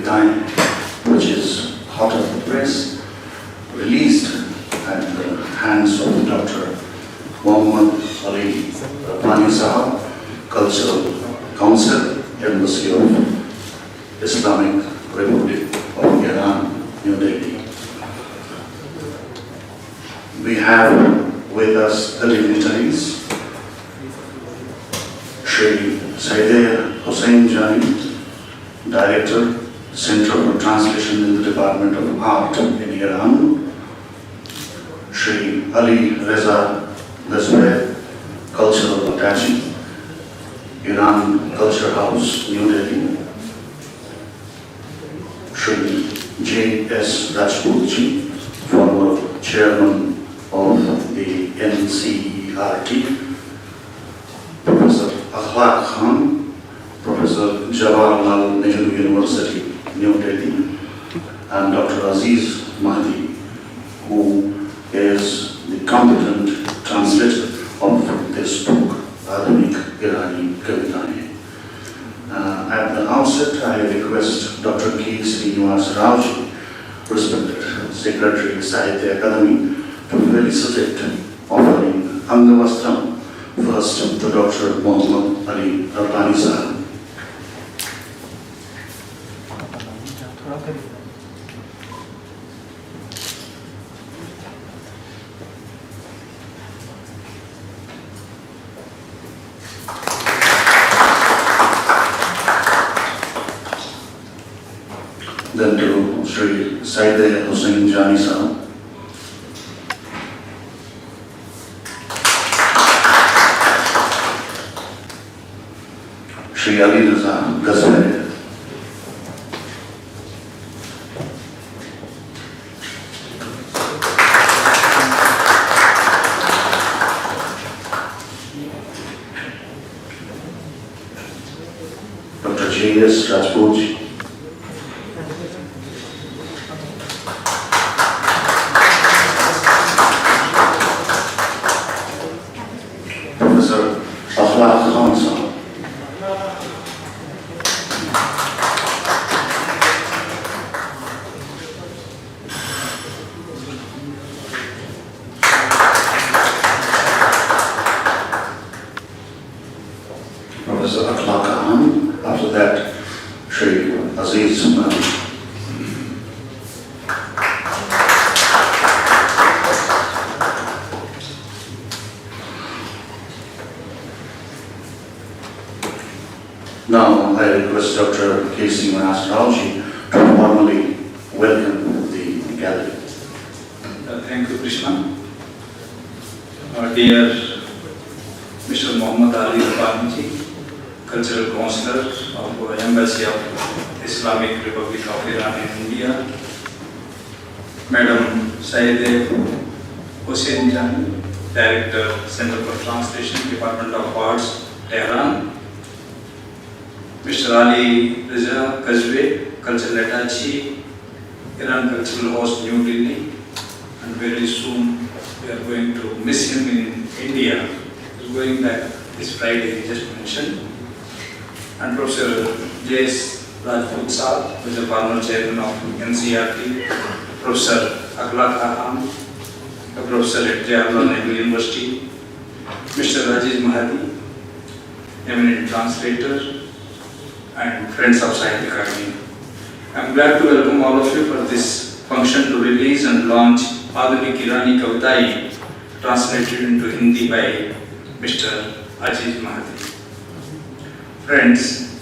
Kavitayen, which is hot off the press, released at the hands of Dr. Muhammad Ali Rabindra Sahab, Cultural Council, Embassy of Islamic Republic of Iran, New Delhi. We have with us the dignitaries, Shri Sahitya Jani, Director, Center for Translation in the Department of Art in Iran, Shri Ali Reza Ghazwe, Cultural Attaché, Iran Culture House, New Delhi, Shri J.S. Rajputji, former Chairman of the NCERT, Professor Akhlaq Khan, Professor Jawaharlal Nehru University, New Delhi, and Dr. Aziz Mahdi, who is the competent translator of this book, Adhunik Irani Kavitayen. At the outset, I request Dr. K. Srinivas Raoji, respected Secretary, Sahitya Akademi, to felicitate, offering Angavastram first to Dr. Muhammad Ali Rabindra Sahab. Then to Shri Sahitya Jani Sahab. Shri Ali Reza Ghazwe. Dr. J.S. Rajputji. Professor Akhlaq Khan. Professor Akhlaq Khan. After that, Shri Aziz Mahdi. Now, I request Dr. K. Srinivas Raoji to formally welcome the gallery. Thank you, Krishna. Dear Mr. Muhammad Ali Rabindra, Cultural Counselor of Embassy of Islamic Republic of Iran in India, Madam Sahitya Jani, Director, Center for Translation, Department of Arts, Tehran, Mr. Ali Reza Ghazwe, Cultural Attaché, Iran Cultural House, New Delhi, and very soon we are going to miss him in India. He's going back this Friday, he just mentioned. And Professor J.S. Rajput Sahab, who is the former chairman of NCERT, Professor Akhlaq Khan, a professor at Jawaharlal Nehru University, Mr. Aziz Mahdi, eminent translator, and friends of Sahitya Akademi. I am glad to welcome all of you for this function to release and launch Adhunik Irani Kavitayen, translated into Hindi by Mr. Aziz Mahdi. Friends,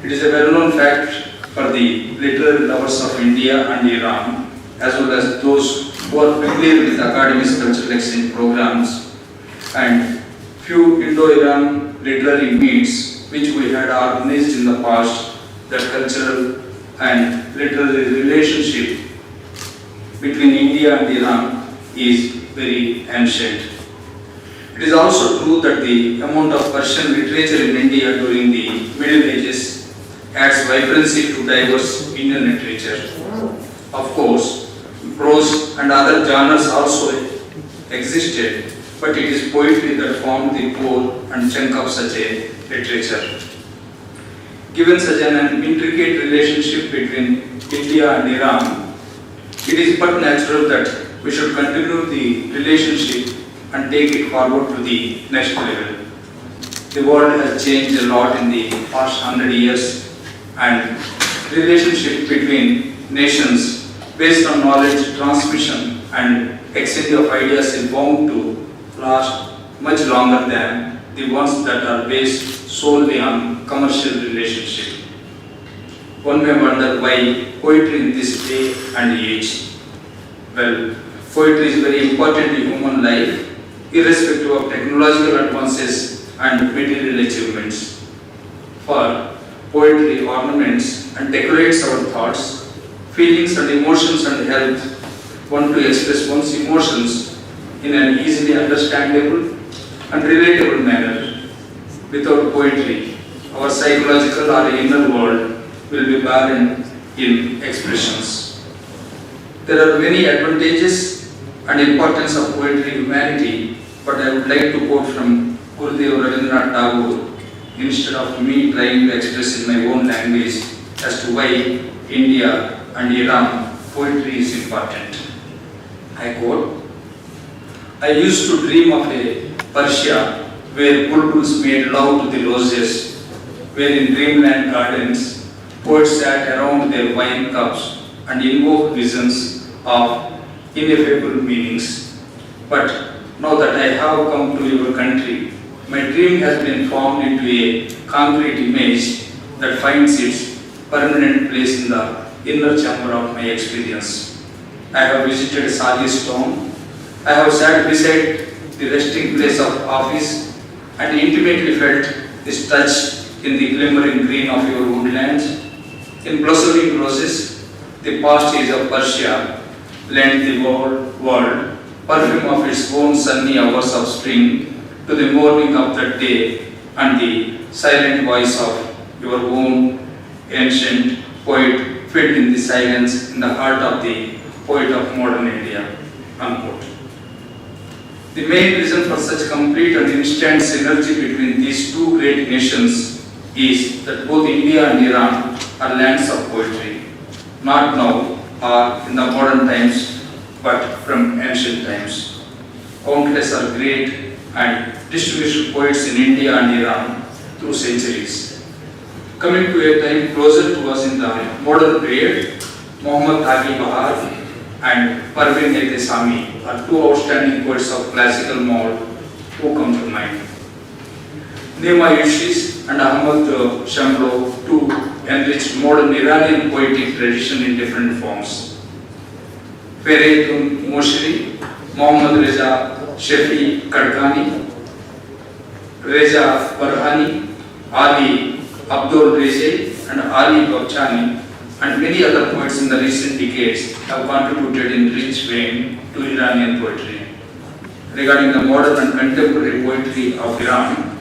it is a well-known fact for the literary lovers of India and Iran, as well as those who are familiar with Akademi's cultural exchange programs and few Indo-Iran literary meets which we had organized in the past, that cultural and literary relationship between India and Iran is very ancient. It is also true that the amount of Persian literature in India during the Middle Ages adds vibrancy to diverse Indian literature. Of course, prose and other genres also existed, but it is poetry that formed the core and chunk of such a literature. Given such an intricate relationship between India and Iran, it is but natural that we should continue the relationship and take it forward to the next level. The world has changed a lot in the past 100 years, and relationship between nations based on knowledge transmission and exchange of ideas is bound to last much longer than the ones that are based solely on commercial relationship. One may wonder why poetry in this day and age. Well, poetry is very important in human life, irrespective of technological advances and material achievements. For poetry ornaments and decorates our thoughts, feelings and emotions and help one to express one's emotions in an easily understandable and relatable manner. Without poetry, our psychological or inner world will be barren in expressions. There are many advantages and importance of poetry in humanity, but I would like to quote from Gurudev Rabindra Tagore instead of me trying to express in my own language as to why India and Iran poetry is important. I quote, I used to dream of a Persia where bulbuls made love to the roses, where in dreamland gardens poets sat around their wine cups and invoked visions of ineffable meanings. But now that I have come to your country, my dream has been formed into a concrete image that finds its permanent place in the inner chamber of my experience. I have visited Sadi's tomb. I have sat beside the resting place of office and intimately felt its touch in the glimmering green of your woodlands. In blossoming roses, the past age of Persia lent the world perfume of its own sunny hours of spring to the morning of that day and the silent voice of your own ancient poet filled in the silence in the heart of the poet of modern India. Unquote. The main reason for such complete and instant synergy between these two great nations is that both India and Iran are lands of poetry, not now or in the modern times, but from ancient times. Countless are great and distinguished poets in India and Iran through centuries. Coming to a time closer to us in the modern period, Muhammad Taqi Bahar and Parveen Sami are two outstanding poets of classical mode who come to mind. Nema Yushis and Ahmad Shamlo too enriched modern Iranian poetic tradition in different forms. Feridun Moshri, Muhammad Reza Shafi Kadkani, Reza Barhani, Ali Abdul Reze and Ali Babchani and many other poets in the recent decades have contributed in rich vein to Iranian poetry. Regarding the modern and contemporary poetry of Iran,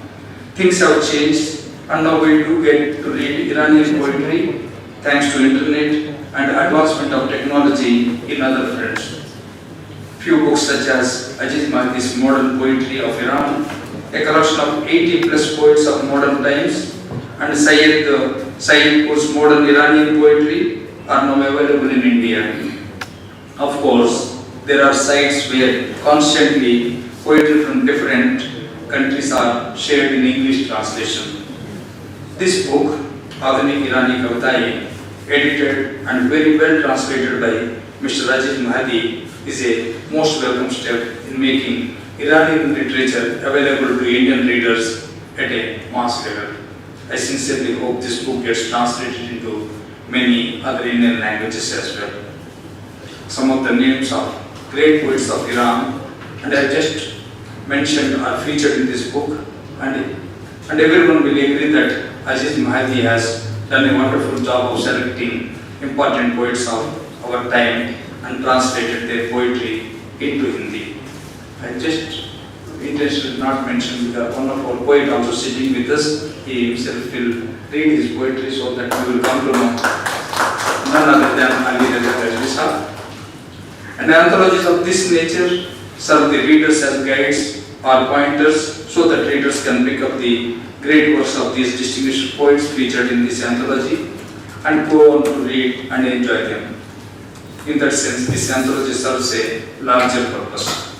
things have changed and now we do get to read Iranian poetry thanks to internet and advancement of technology in other fronts. Few books such as Aziz Mahdi's Modern Poetry of Iran, a collection of 80 plus poets of modern times, and Sayyidpur's Modern Iranian Poetry are now available in India. Of course, there are sites where constantly poetry from different countries are shared in English translation. This book, Adhunik Irani Kavitayen, edited and very well translated by Mr. Aziz Mahdi, is a most welcome step in making Iranian literature available to Indian readers at a mass level. I sincerely hope this book gets translated into many other Indian languages as well. Some of the names of great poets of Iran, and I just mentioned, are featured in this book, and everyone will agree that Aziz Mahdi has done a wonderful job of selecting important poets of our time and translated their poetry into Hindi. I just intentionally not mention because one of our poet also sitting with us, he himself will read his poetry so that we will come to know none other than Ali Reza Kajvi. And anthologies of this nature serve the readers as guides or pointers so that readers can pick up the great works of these distinguished poets featured in this anthology and go on to read and enjoy them. In that sense, this anthology serves a larger purpose.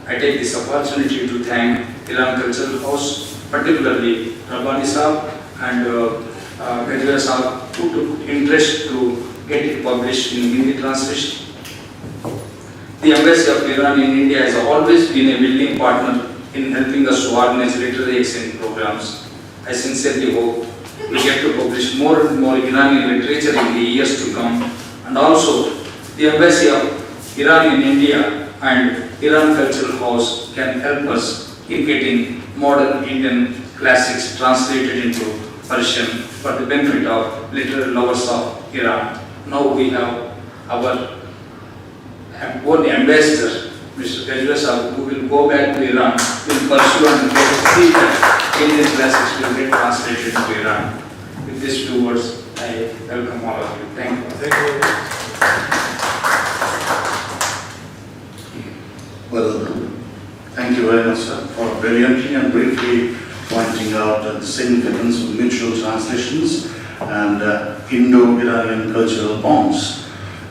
I take this opportunity to thank Iran Cultural House, particularly Rabbani Sahab and Gajra Sahab, who took interest to get it published in Hindi translation. The Embassy of Iran in India has always been a willing partner in helping us to organize literary exchange programs. I sincerely hope we get to publish more and more Iranian literature in the years to come, and also the Embassy of Iran in India and Iran Cultural House can help us in getting modern Indian classics translated into Persian for the benefit of literary lovers of Iran. Now we have our own ambassador, Mr. Gajra Sahab, who will go back to Iran, will pursue and get to see that Indian classics will get translated into Iran. With these few words, I welcome all of you. Thank you. Thank you. Well, thank you very much, sir, for brilliantly and briefly pointing out the significance of mutual translations and Indo-Iranian cultural bonds,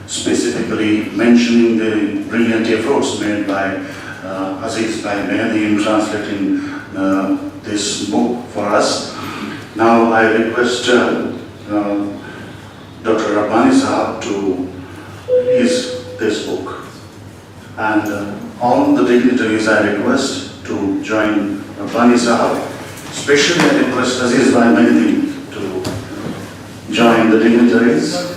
specifically mentioning the brilliant efforts made by Aziz by Mehdi in translating this book for us. Now I request Dr. Rabbani Sahab to release this book. And all the dignitaries I request to join Rabbani Sahab. Especially I request Aziz by Mehdi to join the dignitaries.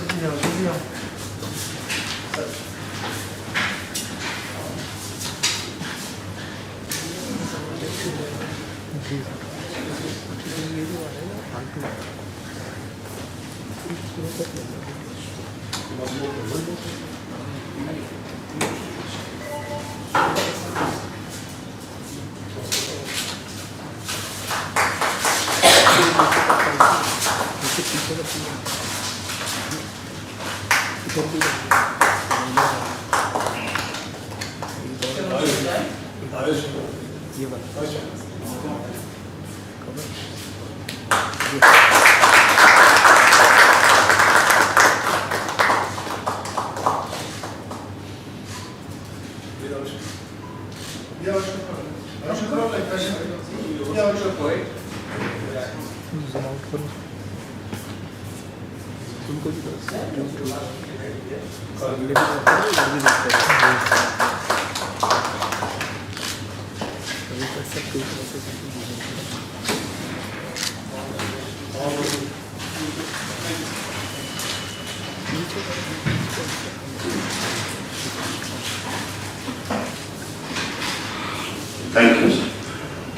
Thank you.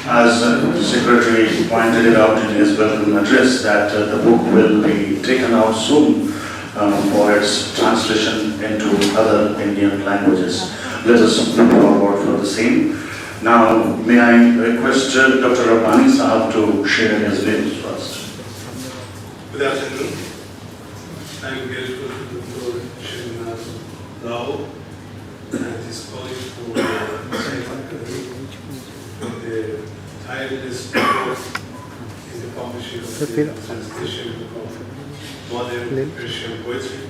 As the Secretary pointed it out in his welcome address that the book will be taken out soon for its translation into other Indian languages. Let us move forward for the same. Now, may I request Dr. Rabbani Sahab to share his views first. Good afternoon. I am grateful to Dr. Srinivas Rao and his colleagues for the tireless effort in the publishing of the translation of modern Persian poetry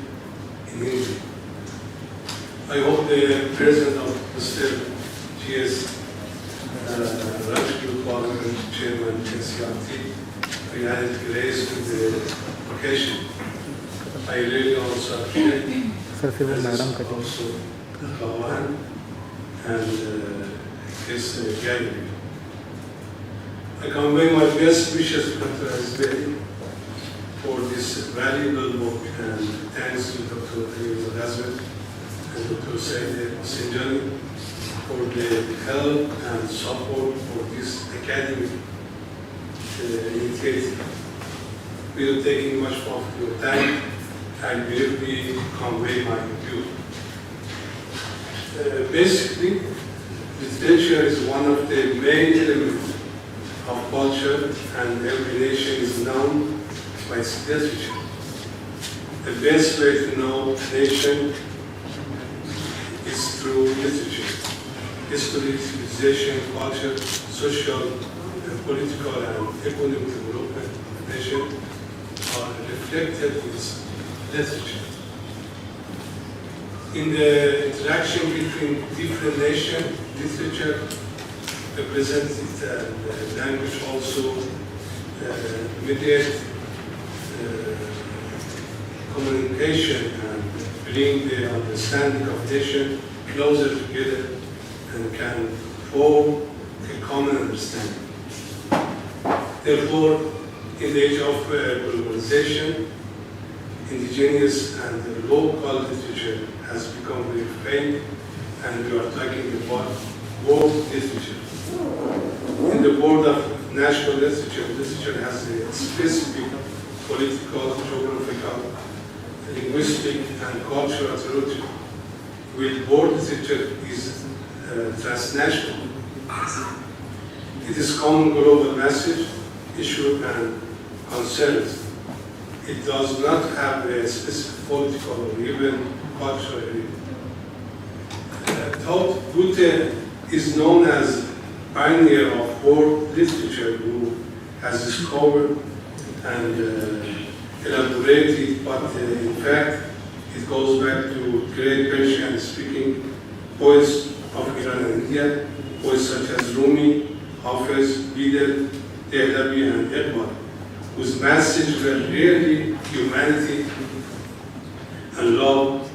in English. I hope the President of Mr. G.S. Rajput Parliament Chairman NCRT will add grace to the occasion. I really also appreciate also Bhavan and his gallery. I convey my best wishes to Dr. Azberi for this valuable book and thanks to Dr. Azberi and Dr. Sahitya Sinjani for the help and support for this academic initiative. We are taking much of your time and will be convey my view. Basically, literature is one of the main elements of culture, and every nation is known by its literature. The best way to know a nation is through literature. History, civilization, culture, social, and political and economic development of the nation are reflected in its literature. In the interaction between different nations, literature represents and language also mediate communication and bring the understanding of nation closer together and can form a common understanding. Therefore, in the age of globalization, indigenous and local literature has become very famed, and we are talking about world literature. In the world of national literature, literature has a specific political, geographical, linguistic, and cultural authority, while world literature is transnational. It is common global message, issue, and concerns. It does not have a specific political or even cultural area. Goethe is known as pioneer of world literature, who has discovered and elaborated, but in fact it goes back to great Persian-speaking poets of Iran and India, poets such as Rumi, Hafiz, Bidel, Dehlavi, and Iqbal, whose message were really humanity and love,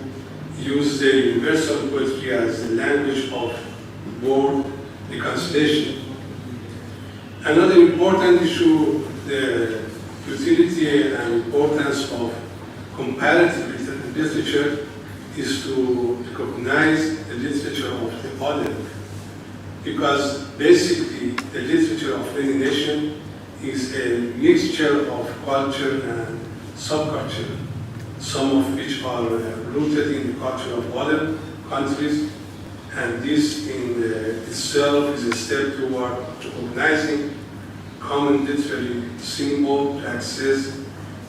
used the universal poetry as the language of world reconciliation. Another important issue, the utility and importance of comparative literature, is to recognize the literature of the other, because basically the literature of any nation is a mixture of culture and subculture, some of which are rooted in the culture of other countries, and this in itself is a step toward recognizing common literary symbol to access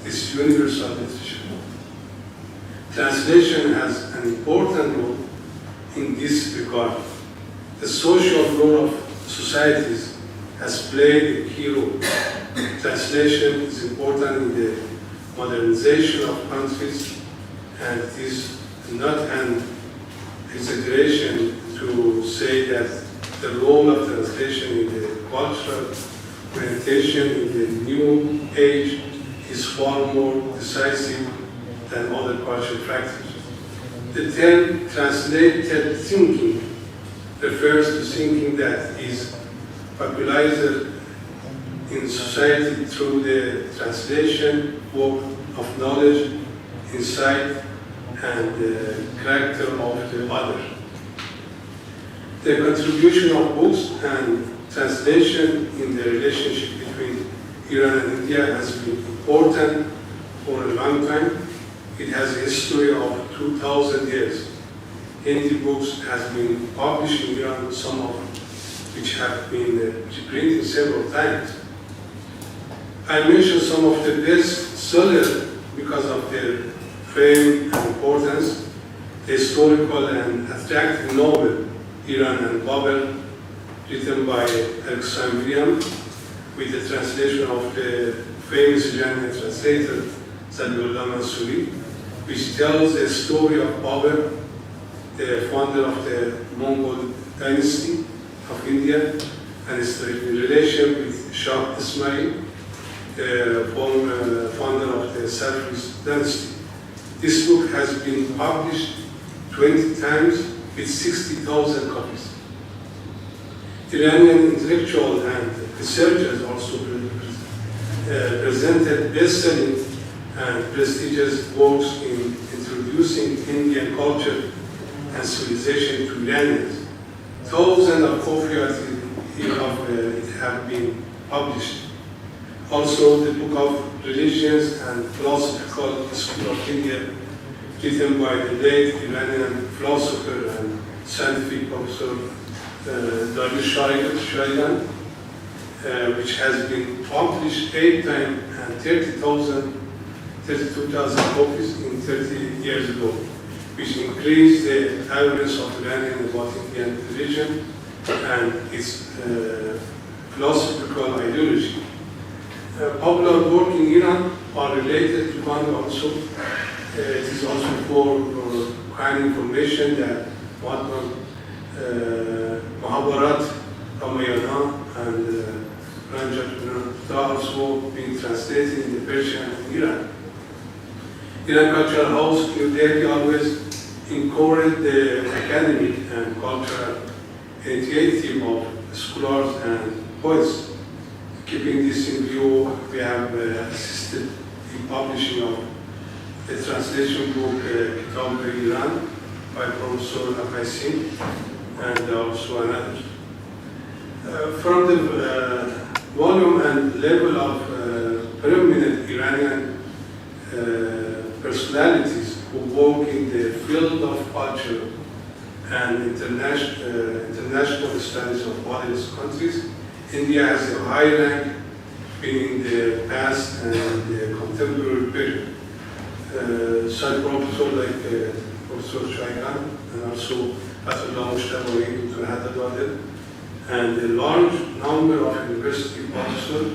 this universal literature. Translation has an important role in this regard. The social role of societies has played a key role. Translation is important in the modernization of countries, and it is not an exaggeration to say that the role of translation in the cultural orientation in the new age is far more decisive than other cultural practices. The term translated thinking refers to thinking that is popularized in society through the translation work of knowledge, insight, and the character of the other. The contribution of books and translation in the relationship between Iran and India has been important for a long time. It has a history of 2,000 years. Hindi books have been published in Iran, some of which have been reprinted several times. I mentioned some of the best sellers because of their fame and importance. The historical and attractive novel, Iran and Bhavan, written by Alexandrian, with the translation of the famous Iranian translator, Zaliullah Mansouri, which tells the story of Bhavan, the founder of the Mongol dynasty of India, and its relation with Shah Ismail, the founder of the Safavid dynasty. This book has been published 20 times with 60,000 copies. Iranian intellectuals and researchers also presented best-selling and prestigious works in introducing Indian culture and civilization to Iranians. Thousands of copies of it have been published. Also, the Book of Religions and Philosophical History of India, written by the late Iranian philosopher and scientific professor Dariush Sharidan, which has been published 8 times and 32,000 copies in 30 years ago, which increased the awareness of Iranian about Indian religion and its philosophical ideology. Popular work in Iran are related to one also. It is also for kind information that Mahabharat, Ramayana, and Ranjatana are also being translated in the Persian and Iran. Iran Cultural House in Delhi always encouraged the academic and cultural initiative of scholars and poets. Keeping this in view, we have assisted in publishing of the translation book Kitab Iran by Professor Akademi and also another. From the volume and level of prominent Iranian personalities who work in the field of culture and international studies of other countries, India has a high rank in the past and the contemporary period. Such professors like Professor Shaikan and also Atullah Mushtabawi to Hadadadeh, and a large number of university professors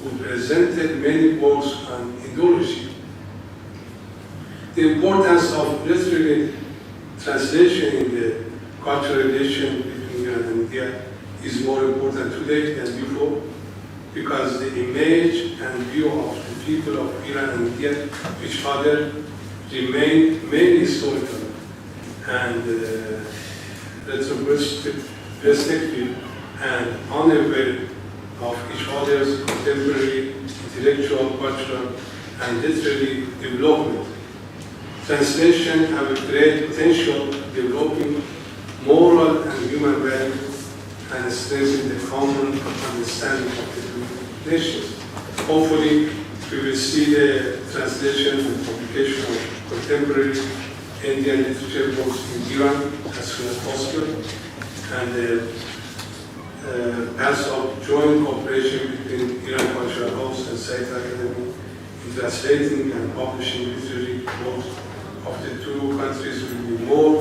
who presented many works on ideology. The importance of literary translation in the cultural relation between Iran and India is more important today than before, because the image and view of the people of Iran and India to each other remain mainly historical and retrospective and unaware of each other's contemporary intellectual, cultural, and literary development. Translation have a great potential developing moral and human values and strengthen the common understanding of the two nations. Hopefully, we will see the translation and publication of contemporary Indian literature books in Iran as soon as possible, and the path of joint cooperation between Iran Cultural House and Sahitya Akademi in translating and publishing literary works of the two countries will be more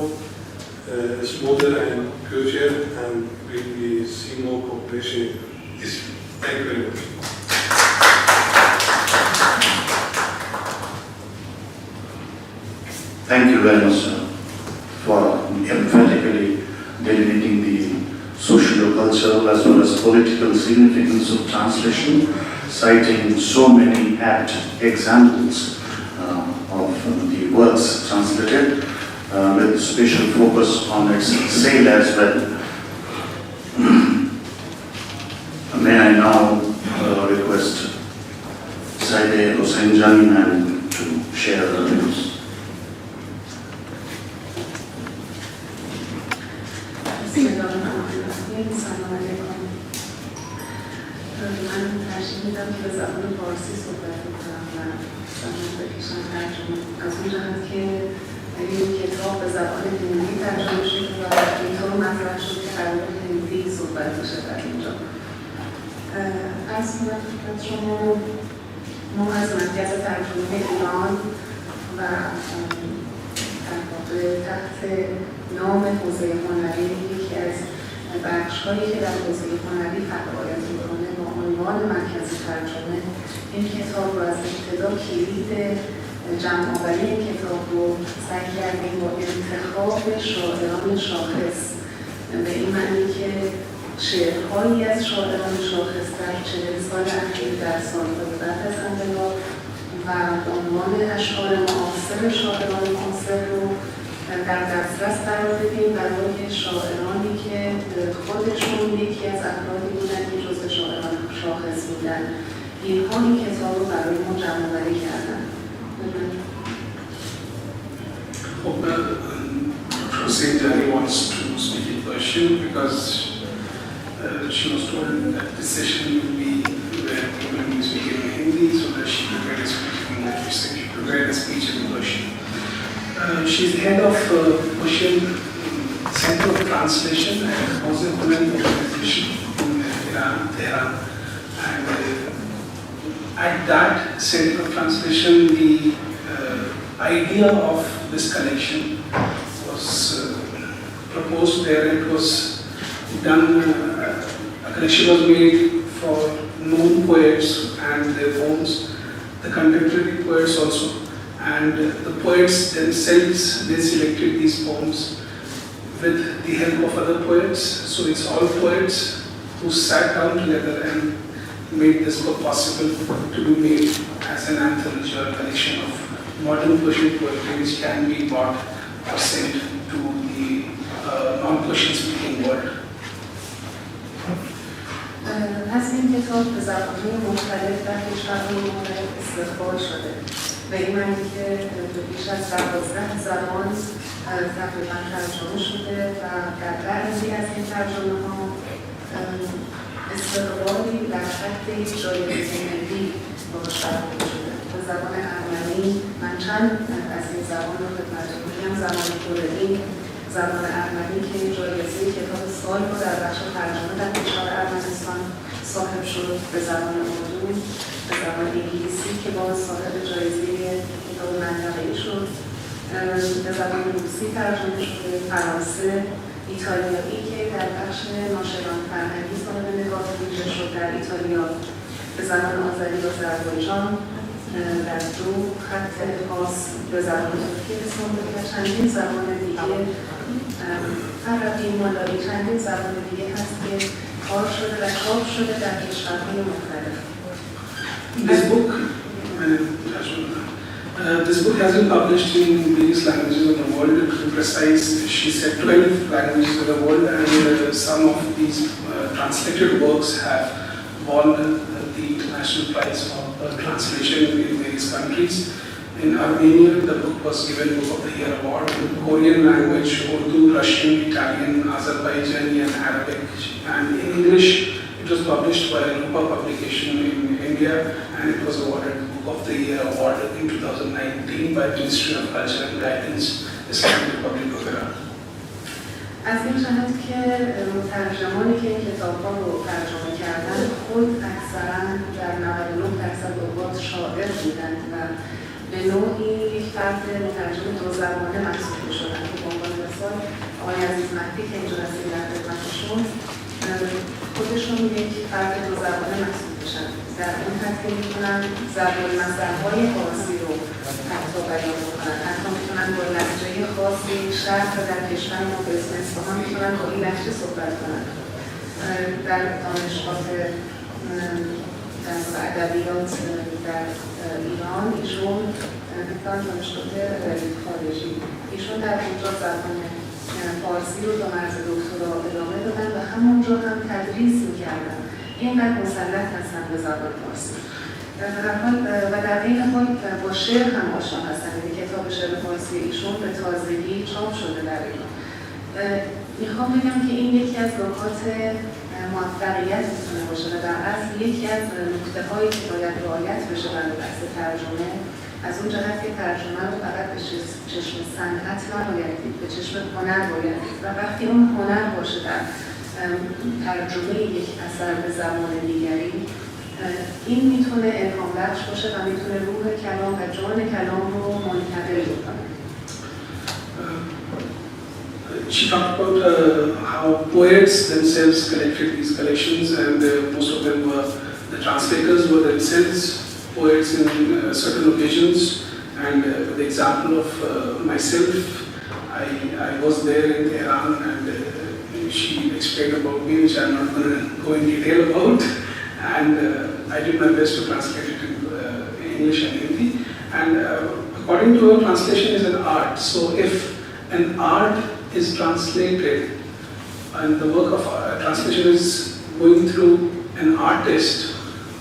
smoother and future, and we will see more cooperation this field. Thank you very much. Thank you very much, sir, for emphatically delineating the social, cultural, as well as political significance of translation, citing so many apt examples of the works translated, with special focus on its sale as well. May I now request Saide Hossain Jani to share the views. سلام علیکم. من ترجیح میدم که به زبان فارسی صحبت بکنم و زحمت بکشم ترجمه، از اون جهت که این کتاب به زبان هندی ترجمه شده و اینطور مطرح شد که قرار هندی صحبت بشه در اینجا. از خدمت شما ما از مرکز ترجمه ایران و در واقع تحت نام حوزه هنری یکی از بخش‌هایی که در حوزه هنری فعالیت می‌کنه با عنوان مرکز ترجمه این کتاب رو از ابتدا کلید جمع‌آوری این کتاب رو سعی کردیم با انتخاب شاعران شاخص، به این معنی که شعرهایی از شاعران شاخص در 40 سال اخیر در سال‌های بعد از انقلاب و به عنوان اشعار معاصر شاعران معاصر رو در دسترس قرار بدیم برای شاعرانی که خودشون یکی از افرادی بودن که جزو شاعران شاخص بودن. اینها این کتاب رو برای ما جمع‌آوری کردن. Hossain Jani wants to speak in Persian because she was told that this session will be where people will speak in Hindi, so that she prepared a speech in English. She prepared a speech in Persian. She is head of Persian Center of Translation and was a women organization in Iran, Tehran. And at that Center of Translation, the idea of this collection was proposed there. It was done, a collection was made for known poets and their poems, the contemporary poets also, and the poets themselves, they selected these poems with the help of other poets. So it's all poets who sat down together and made this book possible to be made as an anthology or a collection of modern Persian poetry which can be bought or sent to the non-Persian speaking world. پس N کتاب به زبان‌های مختلف در کشورهای مختلف استقبال شده و N معنی که به بیش از 12 زبان تقریبا ترجمه شده و در بعضی از این ترجمه‌ها استقبالی در حد جایزه ملی باش برآورده شده. به زبان ارمنی من چند از این زبان رو خدمتتون میگم. زبان کردی، زبان ارمنی که جایزه کتاب سال رو در بخش ترجمه در کشور ارمنستان صاحب شد، به زبان اردو، به زبان انگلیسی که باز صاحب جایزه کتاب منطقه‌ای شد، به زبان روسی ترجمه شده، فرانسه، ایتالیایی که در بخش ناشران فرهنگی صاحب نگاه ویژه شد در ایتالیا، به زبان آذری و آذربایجان، در دو خط خاص به زبان ترکی رسانده و چندین زبان دیگه عربی، مالایی، چندین زبان دیگه هست که کار شده و چاپ شده در کشورهای مختلف. This book has been published in various languages of the world. To be precise, she said 12 languages of the world, and some of these translated works have won the international prize for translation in various countries. In Armenia, the book was given Book of the Year award. In Korean language, Urdu, Russian, Italian, Azerbaijani, and Arabic. And in English, it was published by Rupa Publication in India, and it was awarded Book of the Year award in 2019 by Ministry of Culture and Guidance, Islamic Republic of Iran. Is an جهت که مترجمانی که N کتاب‌ها رو ترجمه کردن خود اکثراً در 99% اوقات شاعر بودند و به نوعی یک فرد مترجم دو زبانه محسوب می‌شدند که به عنوان مثال آقای عزیز مهدی که اینجا هستیم در خدمتشون خودشون یک فرد دو زبانه محسوب میشن. در اون حد که میتونن ضرب المثل‌های فارسی رو حتی بیان بکنن، حتی میتونن با لهجه خاصی شهر در کشور ما به اسم اصفهان میتونن با این لهجه صحبت کنن. در دانشگاه ادبیات در ایران ایشون دانشگاه خارجی ایشون در اونجا زبان فارسی رو تا مرز دکترا ادامه دادن و همونجا هم تدریس میکردن. اینقدر مسلط هستن به زبان فارسی و در این حال با شعر هم آشنا هستن. کتاب شعر فارسی ایشون به تازگی چاپ شده در ایران. میخوام بگم که این یکی از نکات موفقیت میتونه باشه و در اصل یکی از نکته هایی که باید رعایت بشه برای بحث ترجمه، از اون جهت که ترجمه رو فقط به چشم صنعت نباید دید، به چشم هنر باید دید و وقتی اون هنر باشه در ترجمه یک اثر به زبان دیگری، این میتونه الهام بخش باشه و میتونه روح کلام و جان کلام رو منتقل بکنه. She talked about how poets themselves collected these collections, and most of them were the translators were themselves poets in certain occasions. And with the example of myself, I was there in Iran, and she explained about me, which I'm not going to go in detail about. And I did my best to translate it in English and Hindi. And according to her, translation is an art. So if an art is translated and the work of translation is going through an artist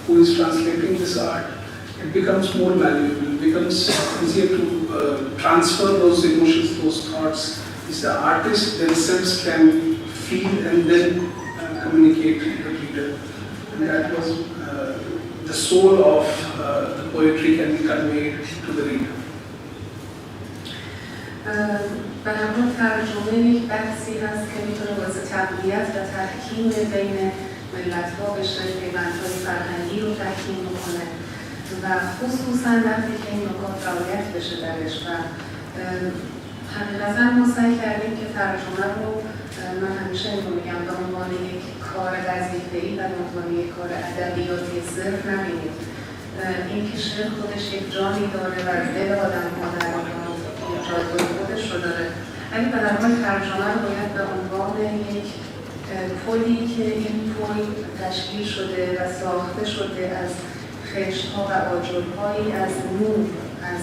who is translating this art, it becomes more valuable, it becomes easier to transfer those emotions, those thoughts, which the artists themselves can feel and then communicate to the reader. And that was the soul of the poetry can be conveyed to the reader. برای ترجمه یک بحثی هست که میتونه باعث تقویت و تحکیم بین ملت‌ها بشه، پیوندهای فرهنگی رو تحکیم بکنه و خصوصا وقتی که این نکات رعایت بشه درش و حقیقتا ما سعی کردیم که ترجمه رو من همیشه این رو میگم به عنوان یک کار وظیفه‌ای و به عنوان یک کار ادبیاتی صرف نبینید. اینکه شعر خودش یک جانی داره و دل آدم‌ها در آن یک جایگاه خودش رو داره، ولی به هر حال ترجمه رو باید به عنوان یک پلی که این پل تشکیل شده و ساخته شده از خشت‌ها و آجرهایی از نور، از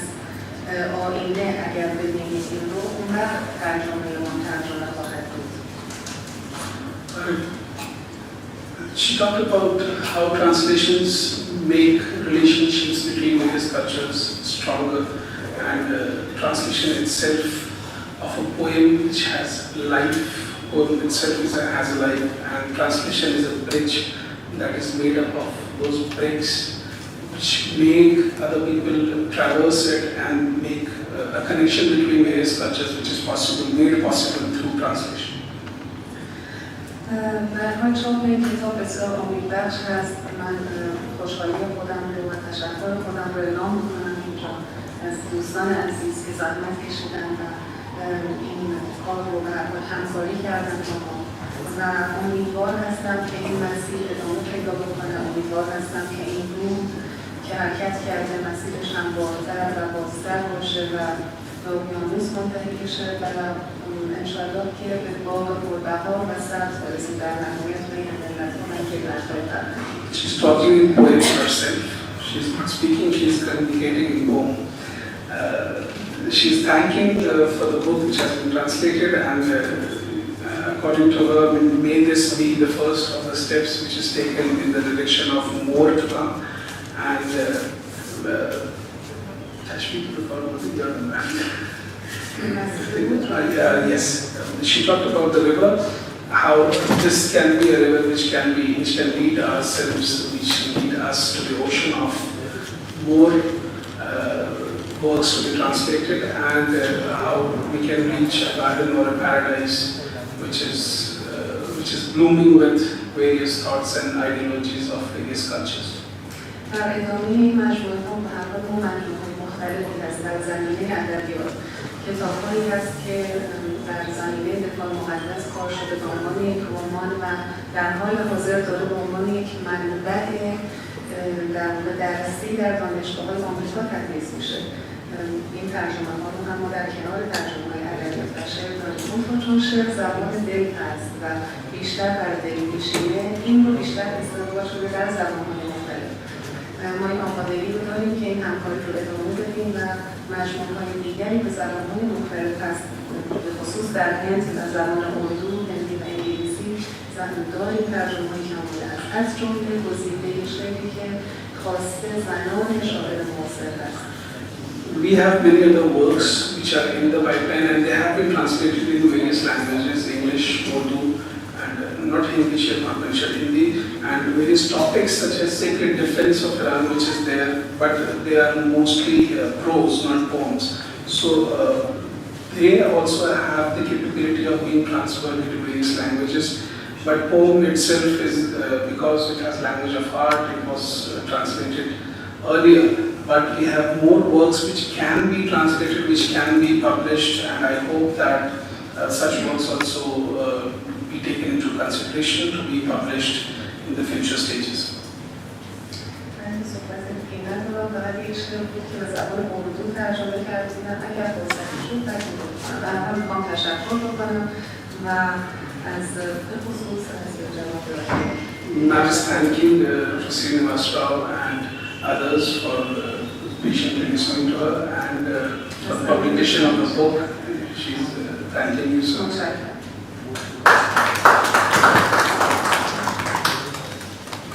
آینه اگر ببینید این رو، اون وقت ترجمه خواهد بود. She talked about how translations make relationships between various cultures stronger, and translation itself of a poem which has life, poem itself has a life, and translation is a bridge that is made up of those bricks which make other people traverse it and make a connection between various cultures which is made possible through translation. در حال چون N کتاب بسیار امیدبخش هست، من خوشحالی خودم رو و تشکر خودم رو اعلام میکنم اینجا از دوستان عزیز که زحمت کشیدن و این کار رو به هر حال همکاری کردن با ما و امیدوار هستم که این مسیر ادامه پیدا بکنه. امیدوار هستم که این روم که حرکت کرده مسیرش هم بالاتر و بازتر باشه و به اقیانوس منتهی بشه و انشاءالله که به بار پربها و سبز برسیم در نهایت بین ملت‌ها که برخوردن. She's talking in poem herself. She's not speaking, she's communicating in poem. She's thanking for the book which has been translated, and according to her, may this be the first of the steps which is taken in the direction of more to come. And yes, she talked about the river, how this can be a river which can lead ourselves, which lead us to the ocean of more works to be translated, and how we can reach a garden or a paradise which is blooming with various thoughts and ideologies of various cultures. There ادامه N مجموعه ها به هر حال مجموعه مختلفی هست در زمینه ادبیات. کتاب‌هایی هست که در زمینه دفاع مقدس کار شده به عنوان یک رمان و در حال حاضر داره به عنوان یک منبع درسی در دانشگاه‌های آمریکا تدریس میشه. این ترجمه‌ها رو هم ما در کنار ترجمه‌های ادبیات و شعر داریم. چون شعر زبان دل هست و بیشتر بر دل میشینه، این رو بیشتر استفاده شده در زبان‌های مختلف. ما این آکادمی رو داریم که این همکاری رو ادامه بدیم و مجموعه‌های دیگری به زبان‌های مختلف هست، به خصوص در هند و زبان اردو، هندی و انگلیسی داریم ترجمه‌هایی که آماده است، از جمله گزیده شعری که خواسته زنان شاعر معاصر هست. We have many other works which are in the pipeline, and they have been translated into various languages, English, Urdu, and not Hindi, she has not mentioned Hindi, and various topics such as sacred defense of Iran, which is there, but they are mostly prose, not poems. So they also have the capability of being transferred into various languages. But poem itself is, because it has language of art, it was translated earlier. But we have more works which can be translated, which can be published, and I hope that such works also be taken into consideration to be published in the future stages. I was thanking Srinivas Rao and others for patiently listening to her, and for the publication of the book. She's thanking you so much.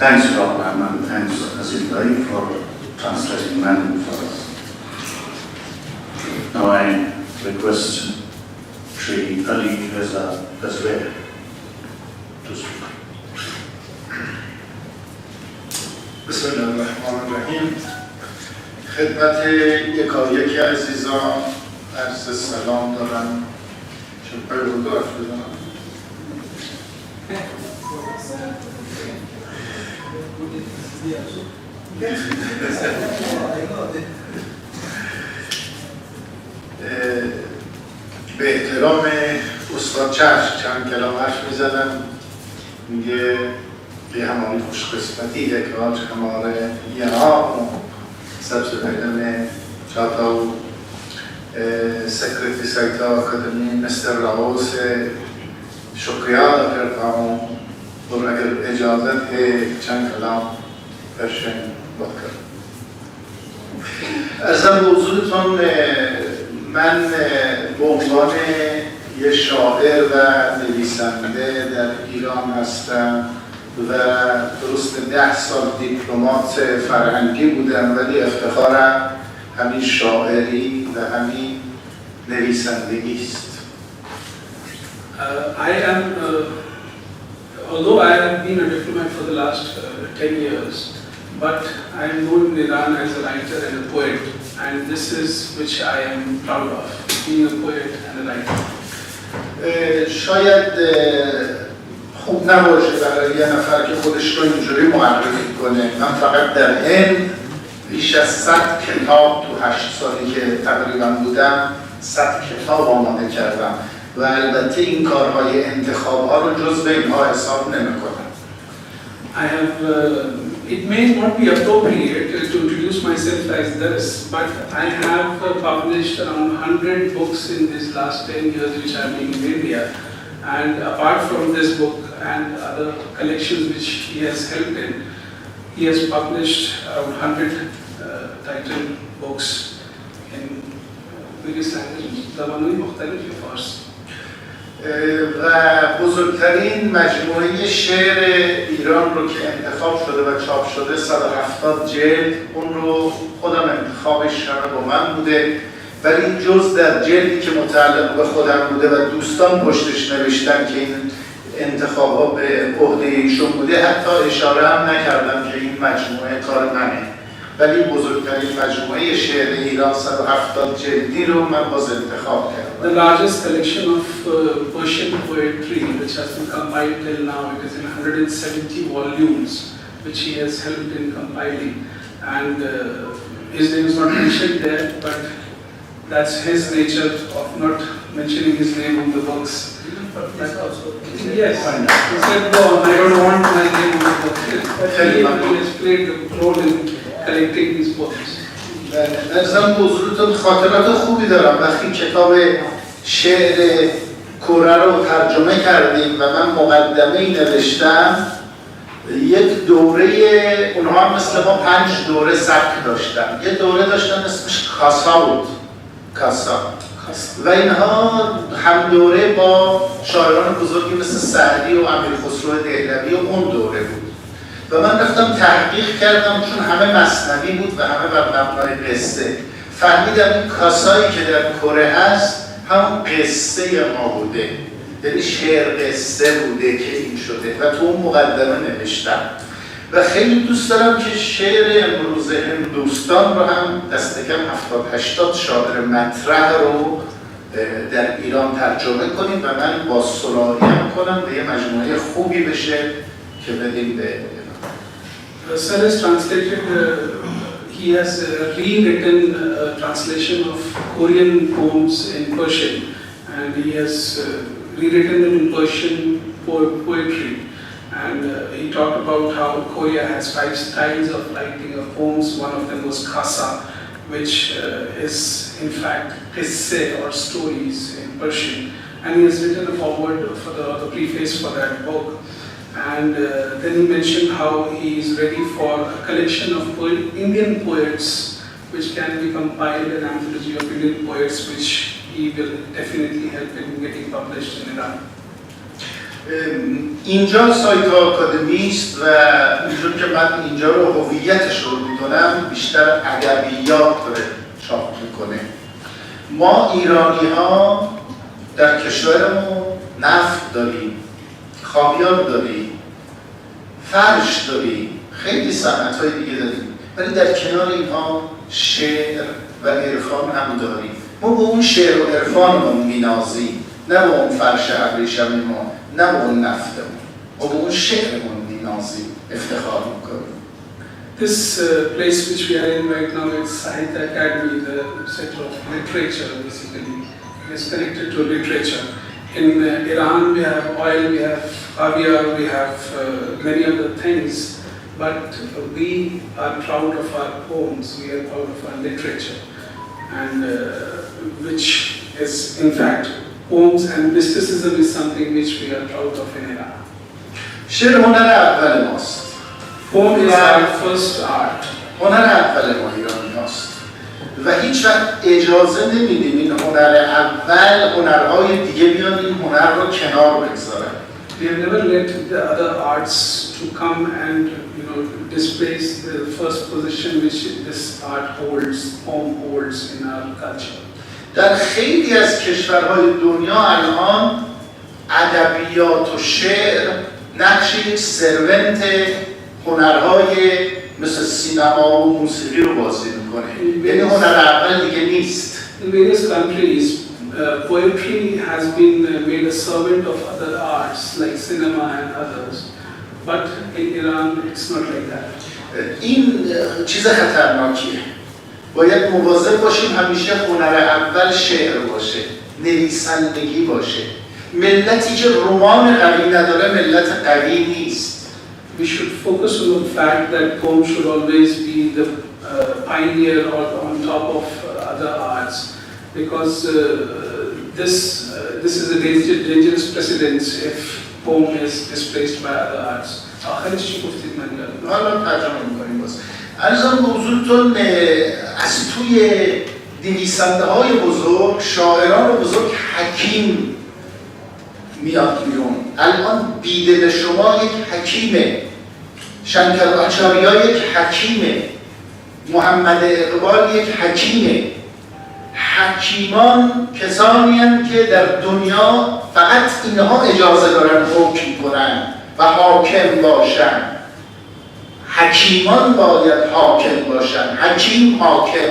Thanks, Bhavan, and thanks, Sahitya, for translating Mandarin for us. Now I request Sri Ali Reza Kazwe to speak. بسم الله الرحمن الرحیم. خدمت یکایک عزیزان عرض سلام دارم. چون پای اردو حرف بزنم. به احترام استاد چند کلام حرف میزدم میگه یه همانی خوش قسمتی یک آج هماره यहाँ सबसे पहले मैं चाहता हूँ सेक्रेटरी साहित्य अकादमी मिस्टर राव से शुक्रिया अदा करता हूँ और अगर इजाज़त है चंद कलाम पर्शियन बात करूँ ارزم به حضورتون من به عنوان یه شاعر و نویسنده در ایران هستم و درست 10 سال دیپلمات فرهنگی بودم ولی افتخارم همین شاعری و همین نویسندگی است. Although I have been a diplomat for the last 10 years, but I am known in Iran as a writer and a poet, and this is which I am proud of, being a poet and a writer. شاید خوب نباشه برای یه نفر که خودش رو اینجوری معرفی کنه. من فقط در هند بیش از 100 کتاب تو 8 سالی که تقریبا بودم 100 کتاب آماده کردم و البته این کارهای انتخاب ها رو جز به اینها حساب نمی‌کنم. I have, it may not be appropriate to introduce myself as this, but I have published around 100 books in these last 10 years which I have been in India. And apart from this book and other collections which he has helped in, he has published around 100 titled books in various languages. زبان‌های مختلفی فارسی. و بزرگترین مجموعه شعر ایران رو که انتخاب شده و چاپ شده 170 جلد، اون رو خودم انتخابش همه با من بوده، ولی جز در جلدی که متعلق به خودم بوده و دوستان پشتش نوشتن که این انتخاب‌ها به عهده ایشون بوده، حتی اشاره هم نکردم که این مجموعه کار منه. ولی بزرگترین مجموعه شعر ایران 170 جلدی رو من باز انتخاب کردم. The largest collection of Persian poetry which has been compiled till now, it is in 170 volumes which he has helped in compiling, and his name is not mentioned there, but that's his nature of not mentioning his name in the books. But that also, yes, he said, no, I don't want my name in the book. But he has played a role in collecting these books. ارزم به حضورتون خاطرات خوبی دارم. وقتی کتاب شعر کوره رو ترجمه کردیم و من مقدمه‌ای نوشتم، یک دوره اونها هم مثل ما 5 دوره سبک داشتن. یه دوره داشتن اسمش کاسا بود، کاسا، و اینها هم دوره با شاعران بزرگی مثل سعدی و امیرخسرو دهلوی و اون دوره بود. و من رفتم تحقیق کردم چون همه مثنوی بود و همه بر مبنای قصه. فهمیدم این کاسایی که در کره هست همون قصه ما بوده، یعنی شعر قصه بوده که این شده و تو اون مقدمه نوشتم. و خیلی دوست دارم که شعر امروز هندوستان رو هم دست کم 70-80 شاعر مطرح رو در ایران ترجمه کنیم و من با صلاحی هم کنم به یه مجموعه خوبی بشه که بدیم به Sir has translated, he has rewritten a translation of Korean poems in Persian, and he has rewritten them in Persian poetry. And he talked about how Korea has 5 styles of writing of poems. One of them was Kasa, which is in fact qisse or stories in Persian. And he has written a foreword for the preface for that book. And then he mentioned how he is ready for a collection of Indian poets which can be compiled, an anthology of Indian poets which he will definitely help in getting published in Iran. اینجا سایت آکادمی است و اینجور که من اینجا رو هویتش رو میدونم بیشتر ادبیات داره چاپ میکنه. ما ایرانی ها در کشورمون نفت داریم، خاویار داریم، فرش داریم، خیلی صنعت‌های دیگه داریم، ولی در کنار اینها شعر و عرفان هم داریم. ما با اون شعر و عرفانمون می‌نازیم، نه با اون فرش ابریشمی ما، نه با اون نفتمون. ما با اون شعرمون می‌نازیم، Iftikhar می‌کنیم. This place which we are in right now is Sahitya Akademi, the center of literature basically. It is connected to literature. In Iran, we have oil, we have caviar, we have many other things, but we are proud of our poems, we are proud of our literature, and which is in fact poems and mysticism is something which we are proud of in Iran. شعر هنر اول ماست. Poem is our first art. هنر اول ما ایرانی هاست و هیچ وقت اجازه نمیدیم N هنر اول هنرهای دیگه بیان این هنر رو کنار بگذارن. We have never let the other arts to come and displace the first position which this art holds, poem holds in our culture. در خیلی از کشورهای دنیا الان ادبیات و شعر نقش یک سرونت هنرهای مثل سینما و موسیقی رو بازی میکنه. یعنی هنر اول دیگه نیست. In various countries, poetry has been made a servant of other arts like cinema and others. But in Iran, it's not like that. N چیز خطرناکیه. باید مواظب باشیم همیشه هنر اول شعر باشه، نویسندگی باشه. ملتی که رمان قوی نداره ملت قوی نیست. We should focus on the fact that poem should always be the pioneer or on top of other arts, because this is a dangerous precedence if poem is displaced by other arts. آخرش چی گفتید من یادم؟ حالا ترجمه می‌کنیم باز. عرضم به حضورتون از توی نویسنده های بزرگ، شاعران بزرگ حکیم میاد بیرون. الان بیدل شما یک حکیمه، شنکراچاریا یک حکیمه، محمد اقبال یک حکیمه. حکیمان کسانی هستند که در دنیا فقط اینها اجازه دارن حکم کنن و حاکم باشن. حکیمان باید حاکم باشن. حکیم حاکم،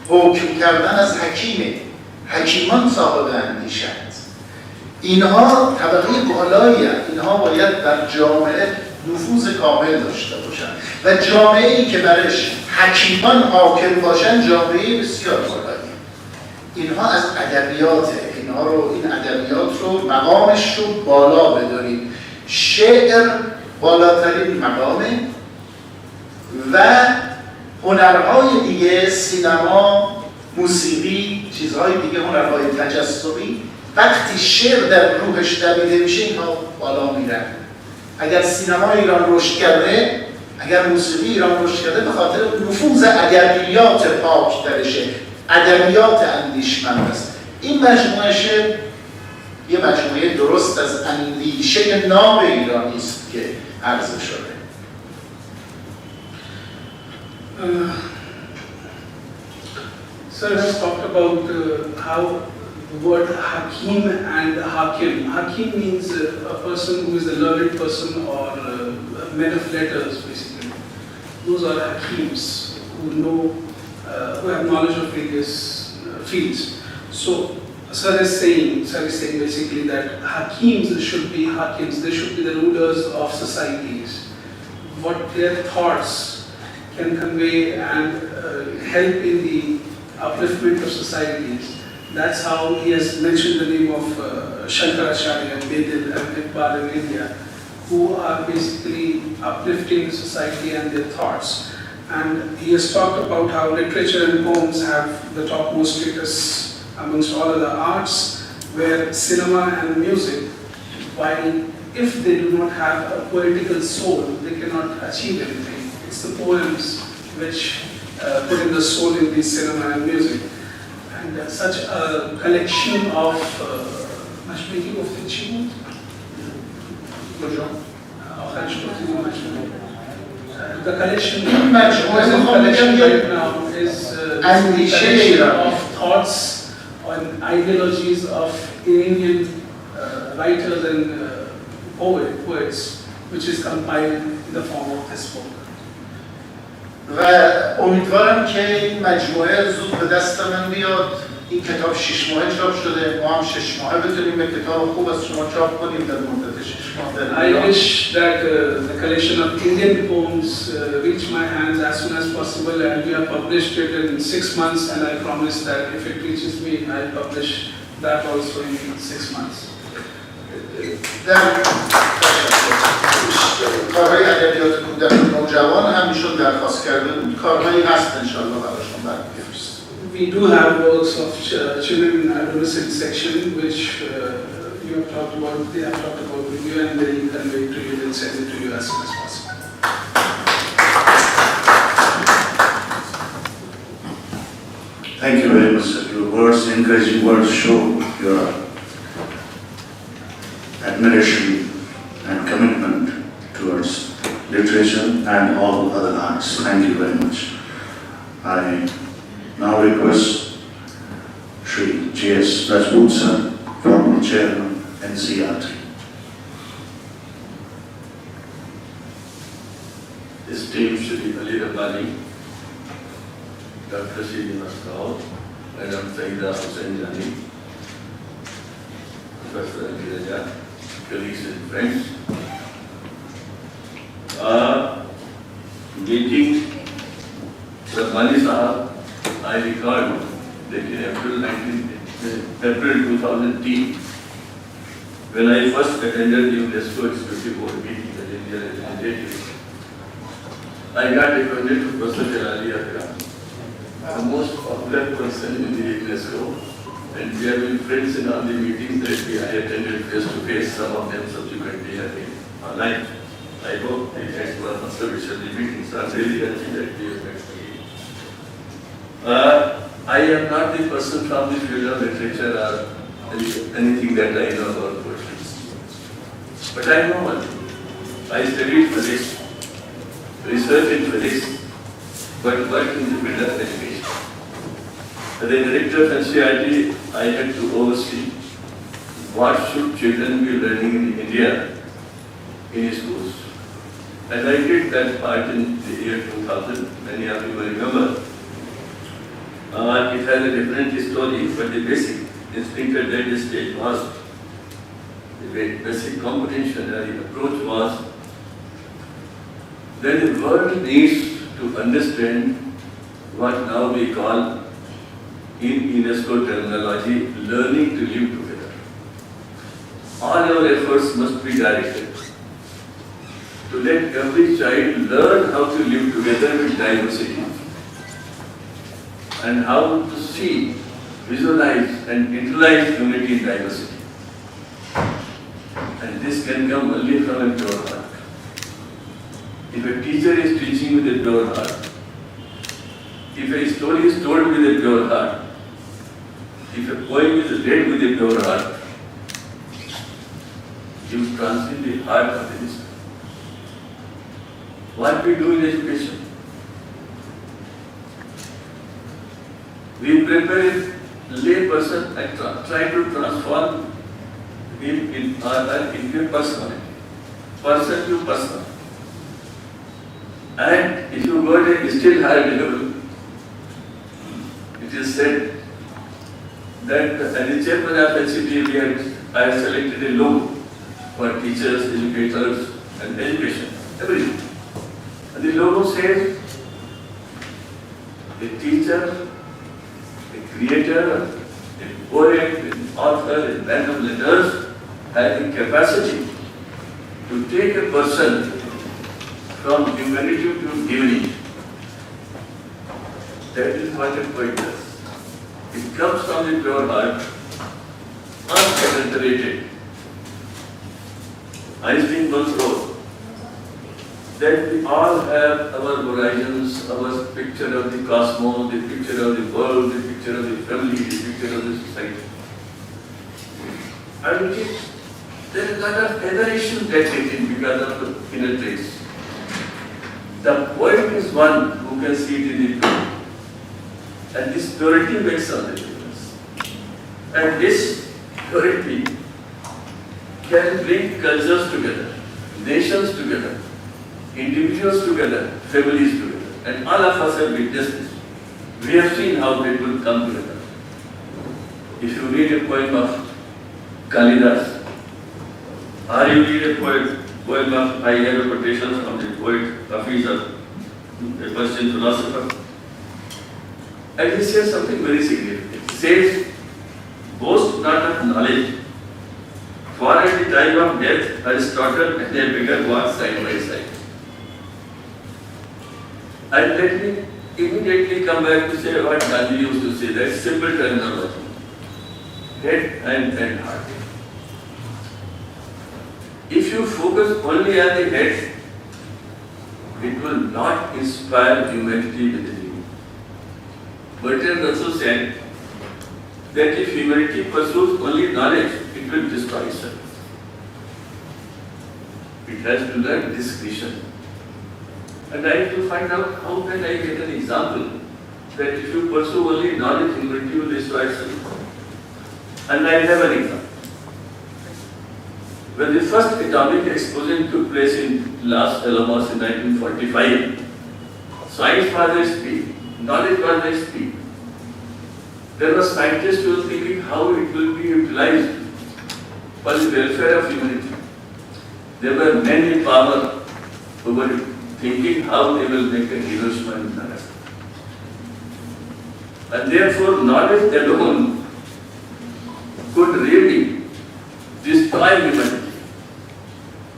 حکم کردن از حکیمه. حکیمان صاحب اندیشند. اینها طبقه بالایی هستند. اینها باید در جامعه نفوذ کامل داشته باشن و جامعه ای که برش حکیمان حاکم باشن جامعه بسیار بالایی. اینها از ادبیاته. اینها رو، این ادبیات رو مقامش رو بالا بداریم. شعر بالاترین مقامه و هنرهای دیگه، سینما، موسیقی، چیزهای دیگه، هنرهای تجسمی، وقتی شعر در روحش دمیده میشه اینها بالا میرن. اگر سینما ایران رشد کرده، اگر موسیقی ایران رشد کرده، به خاطر نفوذ ادبیات پاک درشه، ادبیات اندیشمند است. این مجموعه شعر یه مجموعه درست از اندیشه ناب ایرانی است که عرضه شده. Sir has talked about how the word Hakim and Hakim. Hakim means a person who is a learned person or men of letters, basically. Those are Hakims who know, who have knowledge of various fields. So, Sir is saying basically that Hakims should be Hakims. They should be the rulers of societies. What their thoughts can convey and help in the upliftment of societies. That's how he has mentioned the name of Shankaracharya, Bedil and Iqbal in India, who are basically uplifting society and their thoughts. And he has talked about how literature and poems have the topmost status amongst all other arts, where cinema and music, while if they do not have a poetical soul, they cannot achieve anything. It's the poems which put in the soul in the cinema and music. And such a collection of matchmaking of the achievement. The collection right now is a collection of thoughts and ideologies of Iranian writers and poets, which is compiled in the form of this book. و امیدوارم که N مجموعه زود به دست من بیاد. N کتاب 6 ماهه چاپ شده، ما هم 6 ماهه بتونیم به کتاب خوب از شما چاپ کنیم در مدت 6 ماه. I wish that the collection of Indian poems reach my hands as soon as possible, and we have published it in 6 months, and I promise that if it reaches me, I'll publish that also in 6 months. در کارهای ادبیات کودک و نوجوان هم ایشون درخواست کرده بود. کارهایی هست انشاءالله براشون برمی‌فرست. We do have works of children and adolescent section which you have talked about, they have talked about with you and they convey to you and send it to you as soon as possible. Thank you very much, sir. Your words, encouraging words, show your admiration and commitment towards literature and all other arts. Thank you very much. I now request Shri G.S. Rajput sir, former chairman, NCRT. Esteemed Shri Ali Rabbani, Dr. Srinivas Rao, Madam Saida Hussain Jani, Professor Raja, colleagues and friends. Meeting Rabbani Sahab, I recall that in April 2010, when I first attended the UNESCO Executive Board meeting at India representative, I got acquainted with Professor Irani Kavitayen, the most popular person in the UNESCO, and we have been friends in all the meetings that I attended face to face. Some of them subsequently have been online. I hope the next one must have the meetings are really happy that we have met again. I am not the person from the field of literature or anything that I know about poetry. But I know one thing. I studied physics, research in physics, but worked in the field of education. As a director of NCRT, I had to oversee what should children be learning in India in schools. And I did that part in the year 2000, many of you will remember. It has a different story, but the basic instinct at that stage was, the basic comprehension or the approach was that the world needs to understand what now we call, in UNESCO terminology, learning to live together. All our efforts must be directed to let every child learn how to live together with diversity and how to see, visualize and internalize unity in diversity. And this can come only from a pure heart. If a teacher is teaching with a pure heart, if a story is told with a pure heart, if a poem is read with a pure heart, you transcend the heart of the listener. What we do in education? We prepare a lay person and try to transform him into a personality, person to person. And if you go to a still higher level, it is said that as the chairman of NCT, I have selected a logo for teachers, educators, and education, everything. And the logo says, a teacher, a creator, a poet, an author, a man of letters, has the capacity to take a person from humanity to divinity. That is what a poet does. It comes from the pure heart, unadulterated. Einstein once wrote that we all have our horizons, our picture of the cosmos, the picture of the world, the picture of the family, the picture of the society. And there is a lot of other issues that get in because of the inner trace. The poet is one who can see it in the pure. And this purity makes all the difference. And this purity can bring cultures together, nations together, individuals together, families together. And all of us have witnessed this. We have seen how people come together. If you read a poem of Kalidas, or you read a poem of, I have a quotation from the poet Hafiz, a Persian philosopher, and he says something very significant. He says, boast not of knowledge, For at the time of death, Aristotle and a beggar walked side by side. And let me immediately come back to say what Gandhi used to say, that simple terminology. Head and heart. If you focus only on the head, it will not inspire humanity within you. Bertrand Russell said that if humanity pursues only knowledge, it will destroy itself. It has to learn discretion. And I have to find out how can I get an example that if you pursue only knowledge, humanity will destroy itself. And I have an example. When the first atomic explosion took place in Los Alamos in 1945, science was at speed, knowledge was at speed. There were scientists who were thinking how it will be utilized for the welfare of humanity. There were men in power who were thinking how they will make a Hiroshima and Nagasaki. And therefore, knowledge alone could really destroy humanity.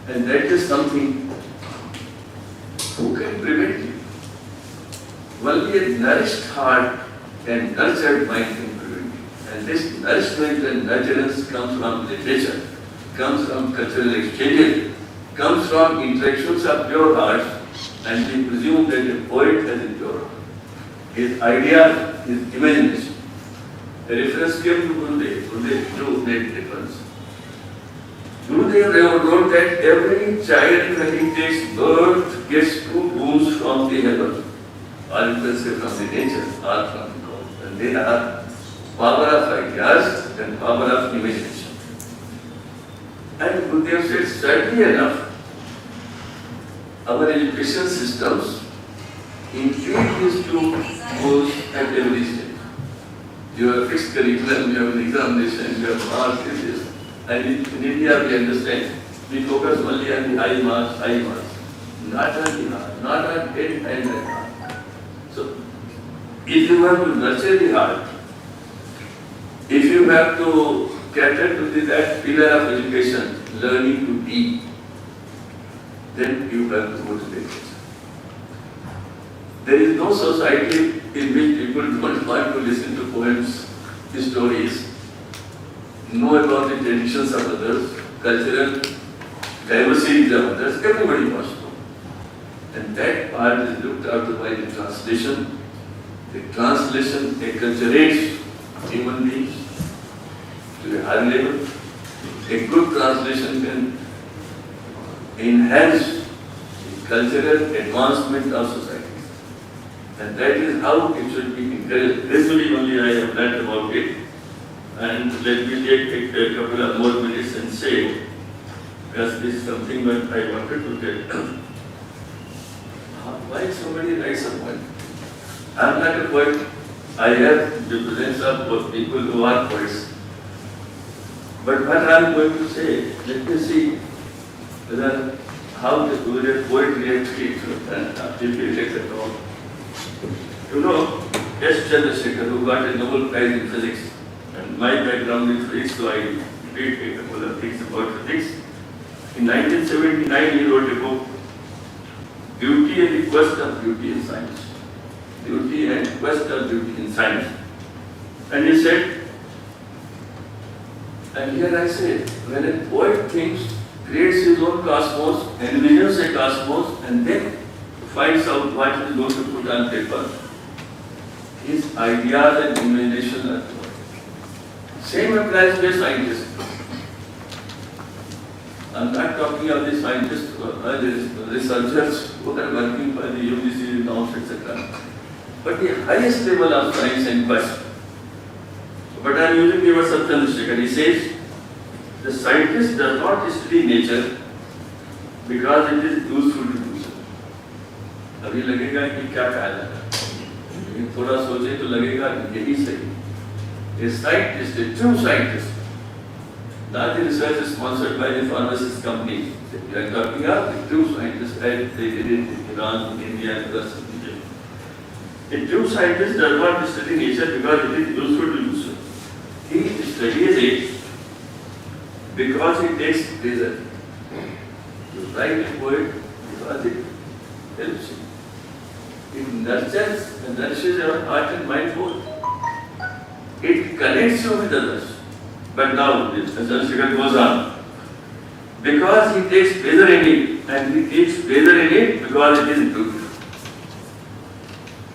And that is something who can prevent it. Only a nourished heart and nurtured mind can prevent it. And this nourishment and nurturance comes from literature, comes from cultural exchanges, comes from interactions of pure hearts, and we presume that a poet has a pure heart. His idea, his imagination. A reference came to Gurudev. Gurudev drew that difference. Gurudev wrote that every child when he takes birth gets 2 boons from the heaven, or you can say from the nature, or from the God. And they are power of ideas and power of imagination. And Gurudev said, certainly enough, our education systems include these 2 goals at every stage. You have fixed curriculum, you have an examination, you have marks, this. And in India we understand, we focus only on the high marks, not on the heart, not on head and heart. So, if you have to nurture the heart, if you have to cater to that pillar of education, learning to be, then you have to go to the education. There is no society in which people don't want to listen to poems, stories, know about the traditions of others, cultural diversities of others, everybody wants to know. And that part is looked after by the translation. The translation acculturates human beings to a higher level. A good translation can enhance the cultural advancement of society. And that is how it should be encouraged. Gradually only I have learned about it. And let me take a couple of more minutes and say, because this is something that I wanted to tell. Why somebody writes a poem? I am not a poet. I have the presence of people who are poets. But what I am going to say, let me see whether how the poetry actually reflects at all. You know, S. Chandrasekhar, who got a Nobel Prize in Physics, and my background is physics, so I read a couple of things about physics. In 1979, he wrote a book, Beauty and the Quest of Beauty in Science. Beauty and Quest of Beauty in Science. And he said, and here I say, when a poet thinks, creates his own cosmos, envisions a cosmos, and then finds out what he is going to put on paper, his ideas and imagination are poetic. Same applies to a scientist. I am not talking of the scientists, the researchers who are working by the UGC norms, etc. But the highest level of science and quest. But I am using the words of Chandrasekhar. He says, the scientist does not study nature because it is useful to do so. अभी लगेगा कि क्या कहा जा रहा है, लेकिन थोड़ा सोचे तो लगेगा यही सही. A scientist, a true scientist, not the research sponsored by the pharmaceutical companies. We are talking about the true scientists, as they did in Iran, India, and others. A true scientist does not study nature because it is useful to do so. He studies it because it takes pleasure. You write a poem because it helps you. It nurtures and nourishes your heart and mind both. It connects you with others. But now, Chandrasekhar goes on. Because he takes pleasure in it, and he takes pleasure in it because it is beautiful.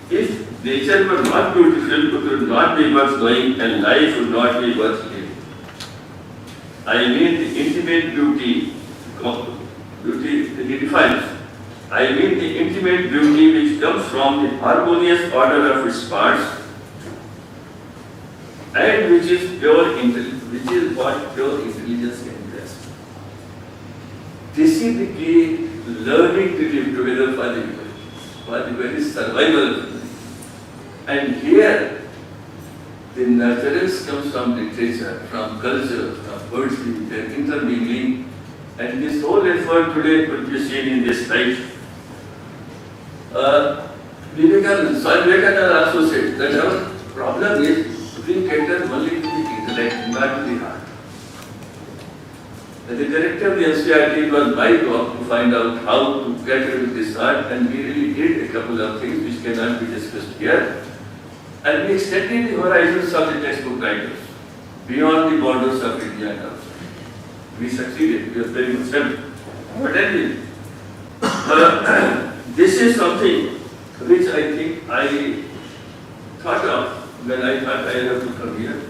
If nature were not beautiful, it would not be worth knowing, and life would not be worth living. I mean the intimate beauty, he defines. I mean the intimate beauty which comes from the harmonious order of its parts, and which is which is what pure intelligence can grasp. This is the key to learning to live together for the very survival. And here, the nurturance comes from literature, from culture, from poetry, their intermingling, and this whole effort today could be seen in this light. Vivekananda also said that our problem is we cater only to the intellect, not to the heart. The director of the NCRT was my job to find out how to cater to this heart, and we really did a couple of things which cannot be discussed here. And we extended the horizons of the textbook writers beyond the borders of India and outside. We succeeded, we were very much helped. But anyway, this is something which I think I thought of when I thought I have to come here.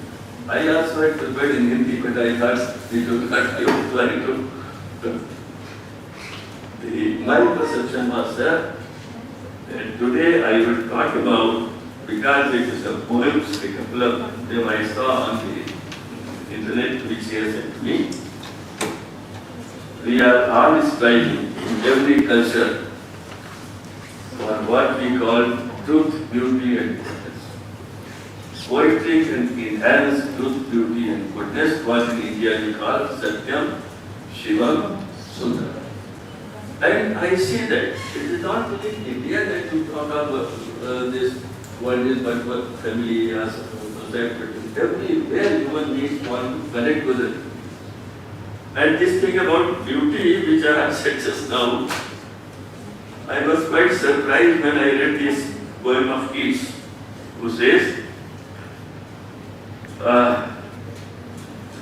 I also had prepared in Hindi, but I thought we could not apply to. My perception was that today I will talk about, because it is a poems, a couple of them I saw on the internet which he has sent to me. We are all striving in every culture for what we call truth, beauty and goodness. Poetry can enhance truth, beauty and goodness, what in India we call Satyam, Shivam, Sundaram. And I see that it is not only in India that we talk about this what is what family has society, but everywhere human beings want to connect with it. And this thing about beauty, which I have said just now, I was quite surprised when I read this poem of Keats, who says,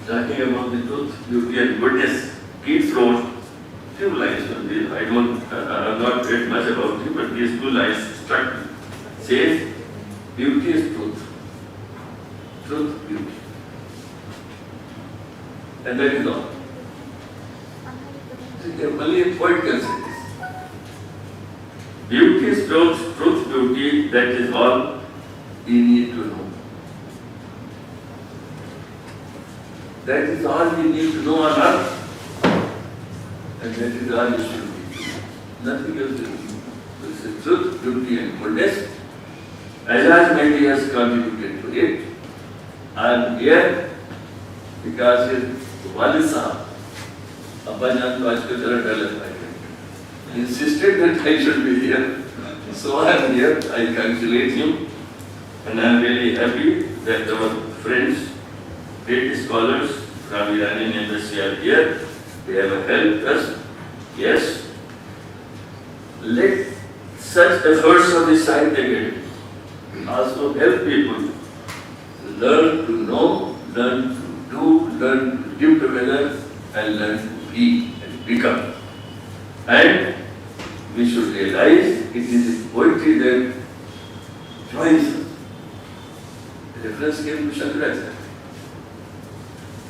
talking about the truth, beauty and goodness. Keats wrote few lines on this. I have not read much about it, but these two lines struck me. Says, beauty is truth. Truth, beauty. And that is all. Only a poet can say this. Beauty is truth, beauty, that is all we need to know. That is all we need to know on earth. And that is all it should be. Nothing else is. This is truth, beauty and goodness. Ajaz Mehdi has contributed to it. I am here because his Walid Sahab, Abbajan to aajkal jara dar lagta hai, insisted that I should be here. So I am here. I congratulate him. And I am really happy that our friends, great scholars from Iranian embassy are here. They have helped us. Yes. Let such efforts of the Sahitya also help people learn to know, learn to do, learn to live together, and learn to be and become. And we should realize it is the poetry that joins us. The reference came to Shankaracharya.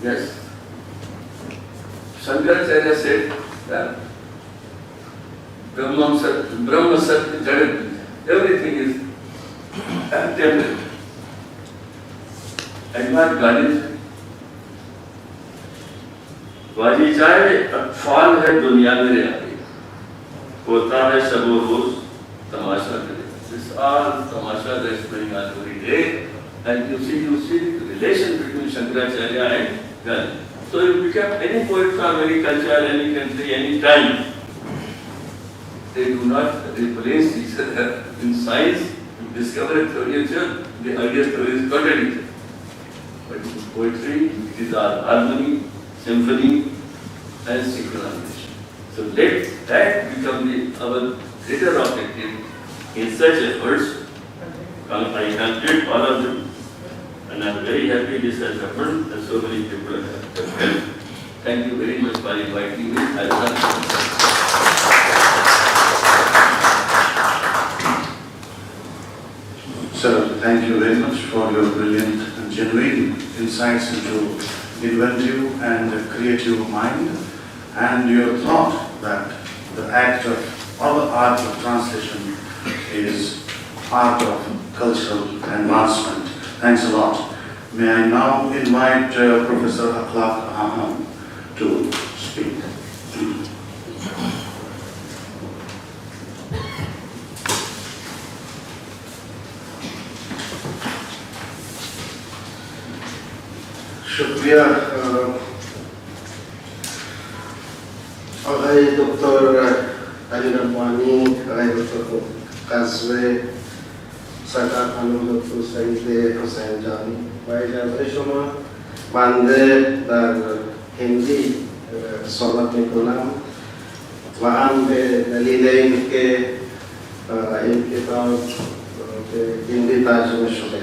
Yes. Shankaracharya said that Brahma Satya Jagat, everything is temporary. And what God is? वाजी चाहे अटफाल है दुनिया में रहती, होता है सबो रोज तमाशा करे. This all tamasha that's going on every day, and you see the relation between Shankaracharya and Gandhi. So you become any poet from any culture, any country, any time. They do not replace each other. In science, you discover a theory of church, the idea theory is contradictory. But in poetry, it is all harmony, symphony and synchronization. So let that become our greater objective in such efforts. I congratulate all of them, and I am very happy this has happened and so many people have helped. Thank you very much for inviting me. I Sir, thank you very much for your brilliant and genuine insights into inventive and creative mind, and your thought that the act of, or the art of translation is art of cultural advancement. Thanks a lot. May I now invite Professor Akhlaq Aham to speak. शुक्रिया आगाई doctor Ali Rabbani, आगाई doctor काजवे, सरकार Khanam doctor साहित्य हुसैन जानी, भाई जाने शुमा बांधे दर हिंदी सोलत निकोलाम वहाँ में दलीलें इनके किताब के हिंदी तर्जुमे शुदे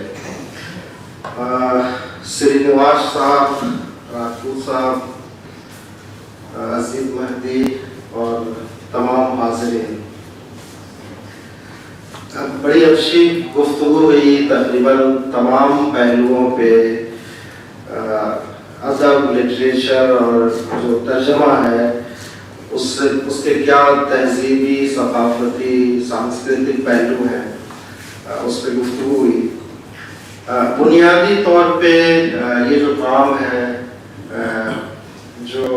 श्रीनिवास साहब, राजपूत साहब, अजीज महदी और तमाम हाज़रीन, बड़ी अच्छी गुफ्तगू हुई तकरीबन तमाम पहलुओं पे। अदब, लिटरेचर और जो तर्जमा है उसके क्या तहजीबी, सकाफती, सांस्कृतिक पहलू हैं, उस पर गुफ्तगू हुई। बुनियादी तौर पे ये जो काम है जो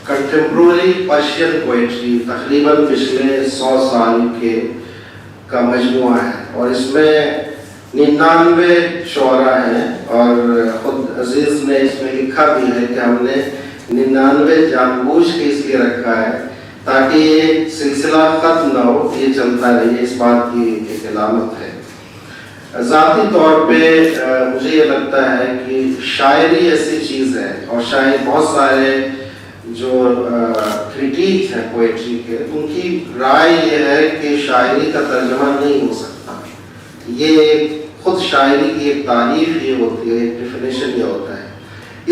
कंटेम्प्रेरी पर्शियन पोइट्री तकरीबन पिछले 100 साल के का मजमुआ है, और इसमें 99 शोरा हैं, और खुद अजीज़ ने इसमें लिखा भी है कि हमने 99 जानबूझ के इसलिए रखा है ताकि ये सिलसिला ख़त्म ना हो, ये चलता रहे। इस बात की एक अलामत है। ज़ाती तौर पे मुझे ये लगता है कि शायरी ऐसी चीज़ है, और शायद बहुत सारे जो क्रिटिक हैं पोइट्री के, उनकी राय ये है कि शायरी का तर्जमा नहीं हो सकता। ये खुद शायरी की एक तारीफ ये होती है, एक डेफिनेशन ये होता है।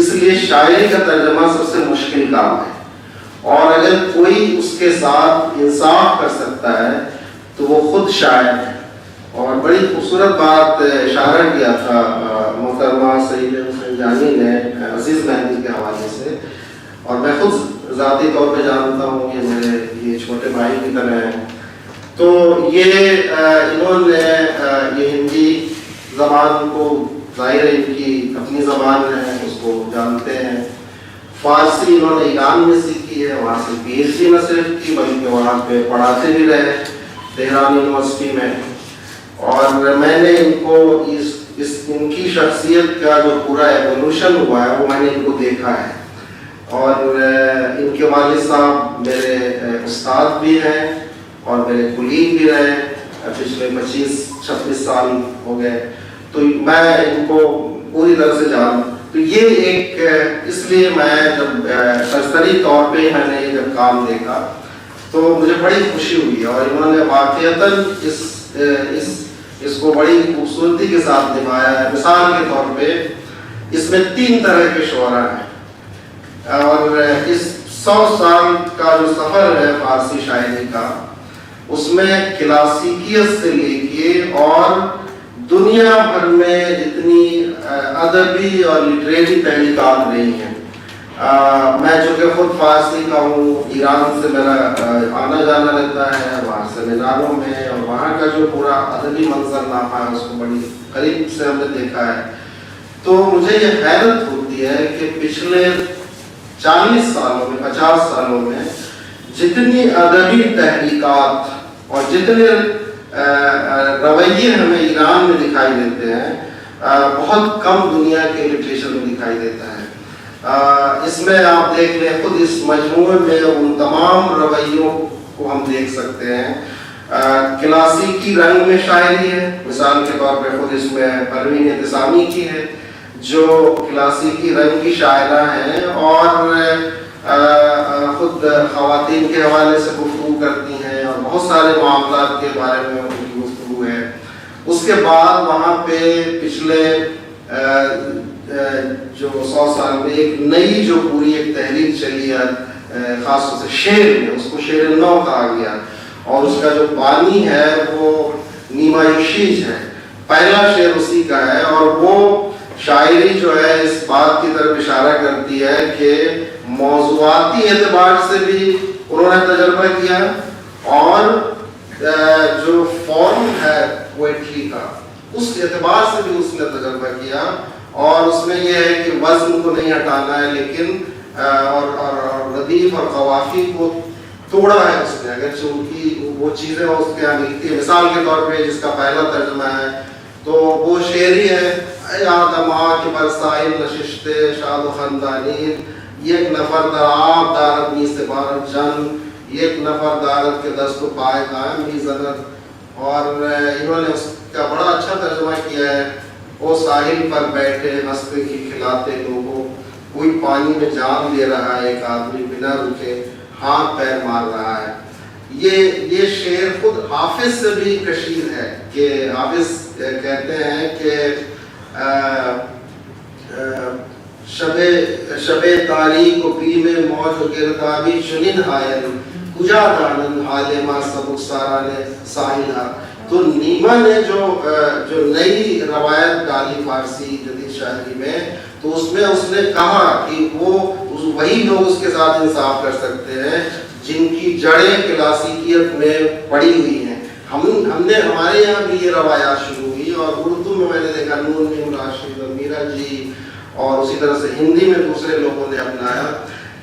इसलिए शायरी का तर्जमा सबसे मुश्किल काम है, और अगर कोई उसके साथ इंसाफ कर सकता है तो वो खुद शायर है। और बड़ी खूबसूरत बात इशारा किया था मोहतरमा सईद हुसैन जानी ने अजीज़ महदी के हवाले से, और मैं खुद ज़ाती तौर पे जानता हूँ, ये मेरे ये छोटे भाई की तरह हैं। तो ये इन्होंने ये हिंदी ज़बान को, ज़ाहिर है इनकी अपनी ज़बान है, उसको जानते हैं। फ़ारसी इन्होंने ईरान में सीखी है, वहाँ से PhD न सिर्फ की बल्कि वहाँ पे पढ़ाते भी रहे तेहरान यूनिवर्सिटी में। और मैंने इनको इनकी शख्सियत का जो पूरा एवोल्यूशन हुआ है वो मैंने इनको देखा है, और इनके वालिद साहब मेरे उस्ताद भी हैं और मेरे कुलीग भी रहे, पिछले 25-26 साल हो गए, तो मैं इनको पूरी तरह से जानता। तो ये एक, इसलिए मैं जब सरसरी तौर पे मैंने ये जब काम देखा तो मुझे बड़ी खुशी हुई, और इन्होंने वाक़ईतन इसको बड़ी खूबसूरती के साथ निभाया है। मिसाल के तौर पे इसमें 3 तरह के शोरा हैं, और इस 100 साल का जो सफ़र है फ़ारसी शायरी का, उसमें क्लासिकियत से लेके और दुनिया भर में जितनी अदबी और लिटरेरी तहरीकात रही हैं, मैं चूँकि खुद फ़ारसी का हूँ, ईरान से मेरा आना जाना रहता है, वहाँ सेमिनारों में, और वहाँ का जो पूरा अदबी मंजरनामा है उसको बड़ी करीब से हमने देखा है। तो मुझे ये हैरत होती है कि पिछले 40 सालों में, 50 सालों में जितनी अदबी तहरीकात और जितने रवैये हमें ईरान में दिखाई देते हैं, बहुत कम दुनिया के लिटरेचर में दिखाई देता है। इसमें आप देख लें, खुद इस मजमूए में उन तमाम रवैयों को हम देख सकते हैं। क्लासिकी रंग में शायरी है, मिसाल के तौर पर खुद इसमें परवीन इंतज़ामी की है, جو کلاسیکی رنگ کی شاعرہ ہیں اور خود خواتین کے حوالے سے گفتگو کرتی ہیں اور بہت سارے معاملات کے بارے میں ان کی گفتگو ہے. اس کے بعد وہاں پہ پچھلے جو 100 سال میں ایک نئی جو پوری ایک تحریک چلی ہے خاص طور سے شعر میں، اس کو شعر نو کہا گیا اور اس کا جو بانی ہے وہ نیما یوشیج ہے. پہلا شعر اسی کا ہے اور وہ شاعری جو ہے اس بات کی طرف اشارہ کرتی ہے کہ موضوعاتی اعتبار سے بھی انہوں نے تجربہ کیا اور جو فارم ہے پوئٹری کا اس اعتبار سے بھی اس نے تجربہ کیا. اور اس میں یہ ہے کہ وزن کو نہیں ہٹانا ہے لیکن اور ردیف اور قوافی کو توڑا ہے اس نے. اگر چونکہ وہ چیزیں اس کے یہاں ملتی ہیں، مثال کے طور پہ جس کا پہلا ترجمہ ہے تو وہ شعری ہے یادم کے برسائل نششتے شاد و خاندانی، یک نفر در آب دارد نیست بارد جن، یک نفر دارد کے دست و پائے قائم بھی زند. اور انہوں نے اس کا بڑا اچھا ترجمہ کیا ہے. وہ ساحل پر بیٹھے ہنستے کی کھلاتے لوگوں، کوئی پانی میں جان لے رہا ہے، ایک آدمی بنا رکے ہاتھ پیر مار رہا ہے. یہ شعر خود حافظ سے بھی کشیر ہے کہ حافظ کہتے ہیں کہ شب تاریک و بیم موج و گردابی چنین حائل کجا دانن حال ما سبک ساران ساحلہ. تو نیما نے جو نئی روایت ڈالی فارسی جدید شاعری میں، تو اس میں اس نے کہا کہ وہ وہی لوگ اس کے ساتھ انصاف کر سکتے ہیں جن کی جڑیں کلاسیکیت میں پڑی ہوئی ہیں. ہم نے ہمارے یہاں بھی یہ روایات شروع ہوئی اور اردو میں نے دیکھا نون میم راشد اور میرا جی اور اسی طرح سے ہندی میں دوسرے لوگوں نے اپنایا.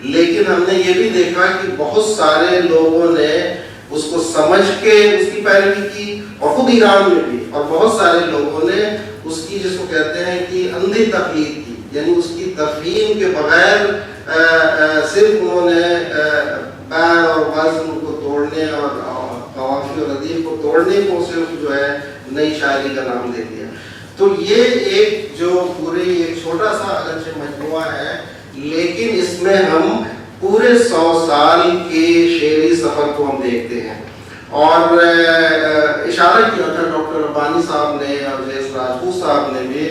لیکن ہم نے یہ بھی دیکھا کہ بہت سارے لوگوں نے اس کو سمجھ کے اس کی پیروی کی اور خود ایران میں بھی، اور بہت سارے لوگوں نے اس کی جس کو کہتے ہیں کہ اندھی تقلید کی، یعنی اس کی تفہیم کے بغیر صرف انہوں نے پیر اور وزن کو توڑنے اور قوافی اور ردیف کو توڑنے کو صرف جو ہے نئی شاعری کا نام دے دیا. تو یہ ایک جو پورے ایک چھوٹا سا اگرچہ مجموعہ ہے لیکن اس میں ہم پورے 100 سال کے شعری سفر کو ہم دیکھتے ہیں. اور اشارہ کیا تھا ڈاکٹر ربانی صاحب نے اور جیس راجپوت صاحب نے بھی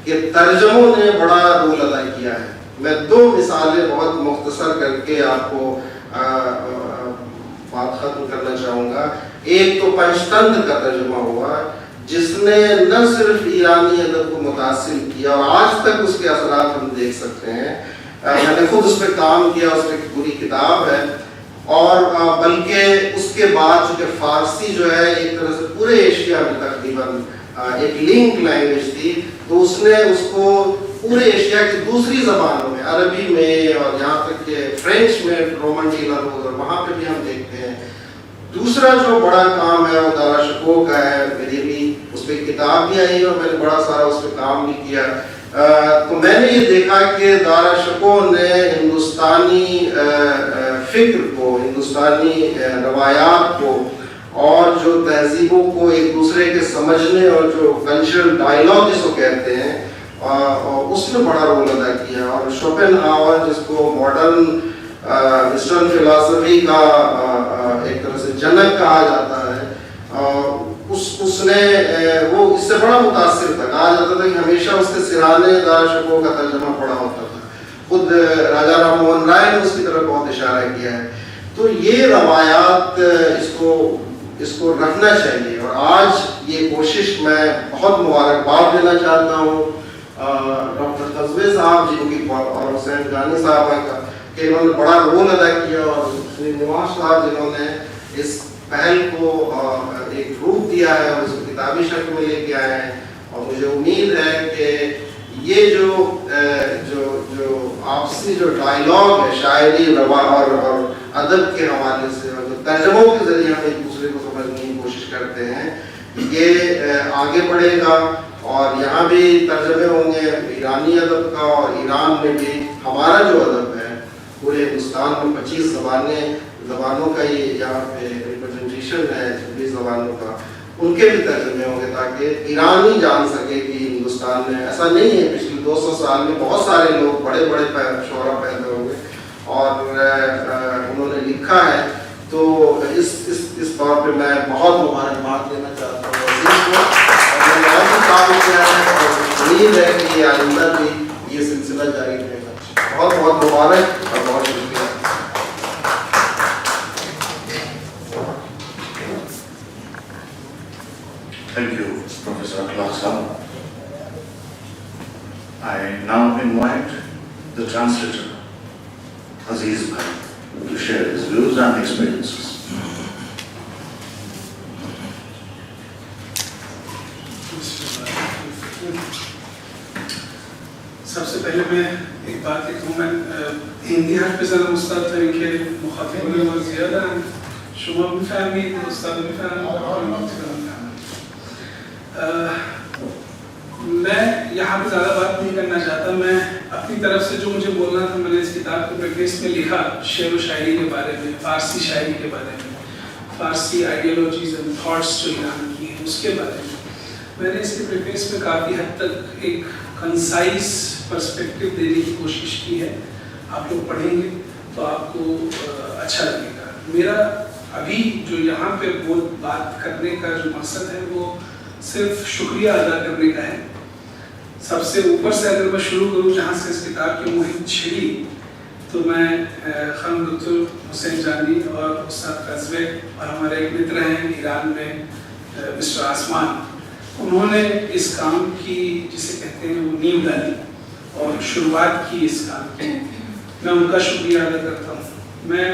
کہ ترجموں نے بڑا رول ادا کیا ہے. میں 2 مثالیں بہت مختصر کر کے آپ کو بات ختم کرنا چاہوں گا. ایک تو پنچتنتر کا ترجمہ ہوا جس نے نہ صرف ایرانی ادب کو متاثر کیا اور آج تک اس کے اثرات ہم دیکھ سکتے ہیں. میں نے خود اس پہ کام کیا، اس پہ پوری کتاب ہے. اور بلکہ اس کے بعد چونکہ فارسی جو ہے ایک طرح سے پورے ایشیا میں تقریباً ایک لنک لینگویج تھی، تو اس نے اس کو پورے ایشیا کی دوسری زبانوں میں، عربی میں اور یہاں تک کہ فرینچ میں رومن ڈیلر اور وہاں پہ بھی ہم دیکھتے ہیں. دوسرا جو بڑا کام ہے وہ دارا شکوہ کا ہے. میری بھی اس پہ کتاب بھی آئی اور میں نے بڑا سارا اس پہ کام بھی کیا. تو میں نے یہ دیکھا کہ دارا شکوہ نے ہندوستانی فکر کو، ہندوستانی روایات کو اور جو تہذیبوں کو ایک دوسرے کے سمجھنے اور جو کلچرل ڈائیلاگ جس کو کہتے ہیں اس میں بڑا رول ادا کیا. اور شوپن ہاور جس کو ماڈرن ویسٹرن فلسفی کا ایک طرح سے جنک کہا جاتا ہے، اس نے وہ اس سے بڑا متاثر تھا. کہا جاتا تھا کہ ہمیشہ اس کے سرانے دارا شکوہ کا ترجمہ پڑھا ہوتا تھا. خود راجا رام موہن رائے نے اس کی طرف بہت اشارہ کیا ہے. تو یہ روایات اس کو رکھنا چاہیے. اور آج یہ کوشش میں بہت مبارکباد دینا چاہتا ہوں ڈاکٹر قصبے صاحب جن کی اور حسین گانی صاحبہ کا کہ انہوں نے بڑا رول ادا کیا، اور نواز صاحب جنہوں نے اس پہل کو ایک روپ دیا ہے اور اس کو کتابی شکل میں لے کے آئے ہیں. اور مجھے امید ہے کہ یہ جو آپسی جو ڈائیلاگ ہے شاعری اور ادب کے حوالے سے اور جو ترجموں کے ذریعے ہم ایک دوسرے کو سمجھنے کی کوشش کرتے ہیں، یہ آگے بڑھے گا. اور یہاں بھی ترجمے ہوں گے ایرانی ادب کا، اور ایران میں بھی ہمارا جو ادب ہے پورے ہندوستان میں 25 زبانوں کا یہ یہاں پہ ریپرزنٹیشن ہے، 26 زبانوں کا، ان کے بھی ترجمے ہوں گے تاکہ ایرانی جان سکے کہ ہندوستان میں ایسا نہیں ہے. پچھلے کہ 200 سال میں بہت سارے لوگ بڑے بڑے شعراء پیدا ہوئے اور انہوں نے لکھا ہے. تو اس طور پہ میں بہت مبارکباد دینا چاہتا ہوں عزیز کو, اور میں نے اور بھی کام کیا ہے اور امید ہے کہ یہ آئندہ بھی یہ سلسلہ جاری رہے گا. بہت بہت مبارک اور بہت شکریہ. Thank you, Professor Klasa. I now invite the translator, Aziz Bhai, to share his views and experiences. سب سے پہلے میں ایک بات لکھوں, میں ہندی حرف پہ زیادہ مستعد تھا کہ مخاطب میں بہت زیادہ ہیں, شما بھی فهمید, استاد بھی فهمید. میں یہاں پہ زیادہ بات نہیں کرنا چاہتا. میں اپنی طرف سے جو مجھے بولنا تھا میں نے اس کتاب کو پریفیس میں لکھا, شعر و شاعری کے بارے میں, فارسی شاعری کے بارے میں, فارسی آئیڈیالوجیز اینڈ تھاٹس جو ایران کی ہیں اس کے بارے میں. میں نے اس کے پریفیس میں کافی حد تک ایک کنسائز پرسپیکٹو دینے کی کوشش کی ہے. آپ لوگ پڑھیں گے تو آپ کو اچھا لگے گا. میرا ابھی جو یہاں پہ بات کرنے کا جو مقصد ہے وہ صرف شکریہ ادا کرنے کا ہے. سب سے اوپر سے اگر میں شروع کروں جہاں سے اس کتاب کی مہم چھڑی, تو میں خانم دکتر حسین جانی اور استاد قزوے اور ہمارے ایک متر ہیں ایران میں مسٹر آسمان, انہوں نے اس کام کی جسے کہتے ہیں وہ نیو ڈالی اور شروعات کی اس کام کی. میں ان کا شکریہ ادا کرتا ہوں. میں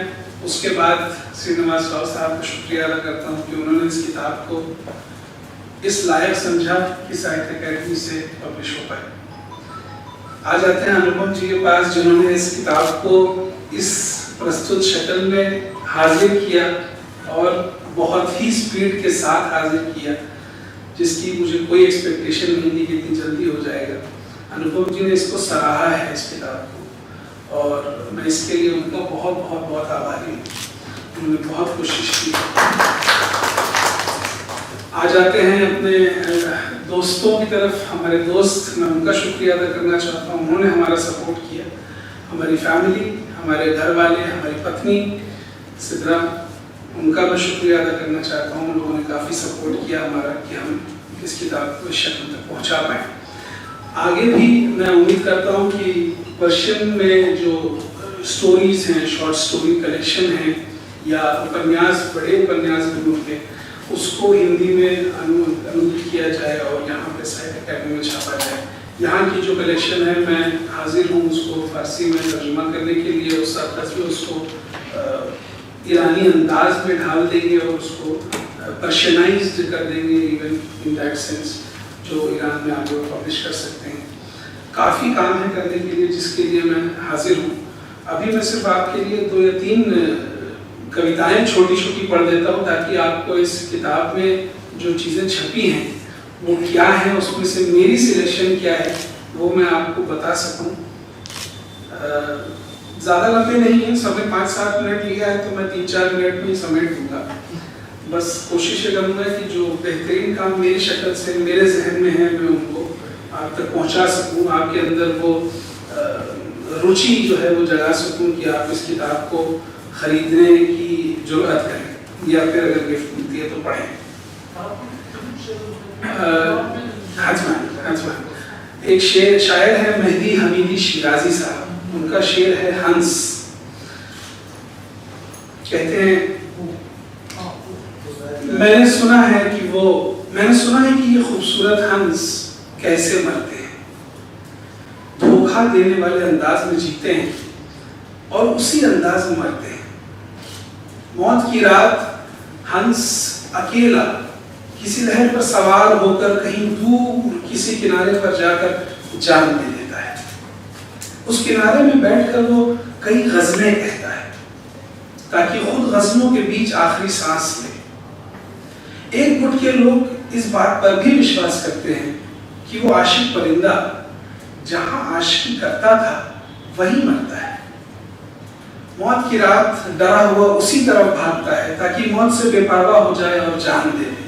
اس کے بعد سرینواس راؤ صاحب کا شکریہ ادا کرتا ہوں کہ انہوں نے اس کتاب کو اس لائق سمجھا کہ ساہتیہ اکیڈمی سے پبلش ہو پائے. آ جاتے ہیں انوبھو جی کے پاس, جنہوں نے اس کتاب کو اس پرستت شکل میں حاضر کیا اور بہت ہی سپیڈ کے ساتھ حاضر کیا, جس کی مجھے کوئی ایکسپیکٹیشن نہیں تھی کہ اتنی جلدی ہو جائے گا. انوبھو جی نے اس کو سراہا ہے اس کتاب کو, اور میں اس کے لیے ان کا بہت بہت بہت آبھاری ہوں. انہوں نے بہت کوشش کی. آ جاتے ہیں اپنے دوستوں کی طرف. ہمارے دوست, میں ان کا شکریہ ادا کرنا چاہتا ہوں. انہوں نے ہمارا سپورٹ کیا. ہماری فیملی, ہمارے گھر والے, ہماری پتنی سدرا, ان کا میں شکریہ ادا کرنا چاہتا ہوں. ان لوگوں نے کافی سپورٹ کیا ہمارا کہ ہم اس کتاب کو اس شکل تک پہنچا پائیں. آگے بھی میں امید کرتا ہوں کہ پرشین میں جو سٹوریز ہیں, شارٹ سٹوری کلیکشن ہیں یا اپنیاس, بڑے اپنیاس بنوں کے, اس کو ہندی میں انوادت کیا جائے اور یہاں پہ ساہتیہ اکیڈمی میں چھاپا جائے. یہاں کی جو کلیکشن ہے میں حاضر ہوں اس کو فارسی میں ترجمہ کرنے کے لیے. استاد قزوے اس کو ایرانی انداز میں ڈھال دیں گے اور اس کو پرشینائزڈ کر دیں گے, ایون ان دیٹ سینس, جو ایران میں آپ لوگ پبلش کر سکتے ہیں. کافی کام ہے کرنے کے لیے جس کے لیے میں حاضر ہوں. ابھی میں صرف آپ کے لیے 2 یا 3 کویتائیں چھوٹی چھوٹی پڑھ دیتا ہوں تاکہ آپ کو اس کتاب میں جو چیزیں چھپی ہیں وہ کیا ہیں, اس میں سے میری سلیکشن کیا ہے وہ میں آپ کو بتا سکوں. زیادہ لمبے نہیں ہیں, سب نے 5-7 منٹ لیا ہے تو میں 3-4 منٹ میں ہی سمیٹ دوں گا. بس کوشش یہ کروں گا کہ جو بہترین کام میری شکل سے میرے ذہن میں ہے میں ان کو آپ تک پہنچا سکوں, آپ کے اندر وہ روچی جو ہے وہ جگا سکوں کہ آپ اس کتاب کو خریدنے کی جرأت کریں یا پھر اگر گفٹ ملتی ہے تو پڑھیں. ایک شاعر ہے مہدی حمیدی شیرازی صاحب, ان کا شعر ہے ہنس. کہتے ہیں میں نے سنا ہے کہ یہ خوبصورت ہنس کیسے مرتے ہیں, دھوکہ دینے والے انداز میں جیتے ہیں اور اسی انداز میں مرتے ہیں. موت کی رات ہنس اکیلا کسی لہر پر سوار ہو کر کہیں دور کسی کنارے پر جا کر جان دے دیتا ہے. اس کنارے میں بیٹھ کر وہ کئی غزلیں کہتا ہے تاکہ خود غزلوں کے بیچ آخری سانس لے. ایک گٹ کے لوگ اس بات پر بھی وشواس کرتے ہیں کہ وہ عاشق پرندہ جہاں عاشقی کرتا تھا وہی مرتا ہے. موت کی رات ڈرا ہوا اسی طرف بھاگتا ہے تاکہ موت سے بے پرواہ ہو جائے اور جان دے دے.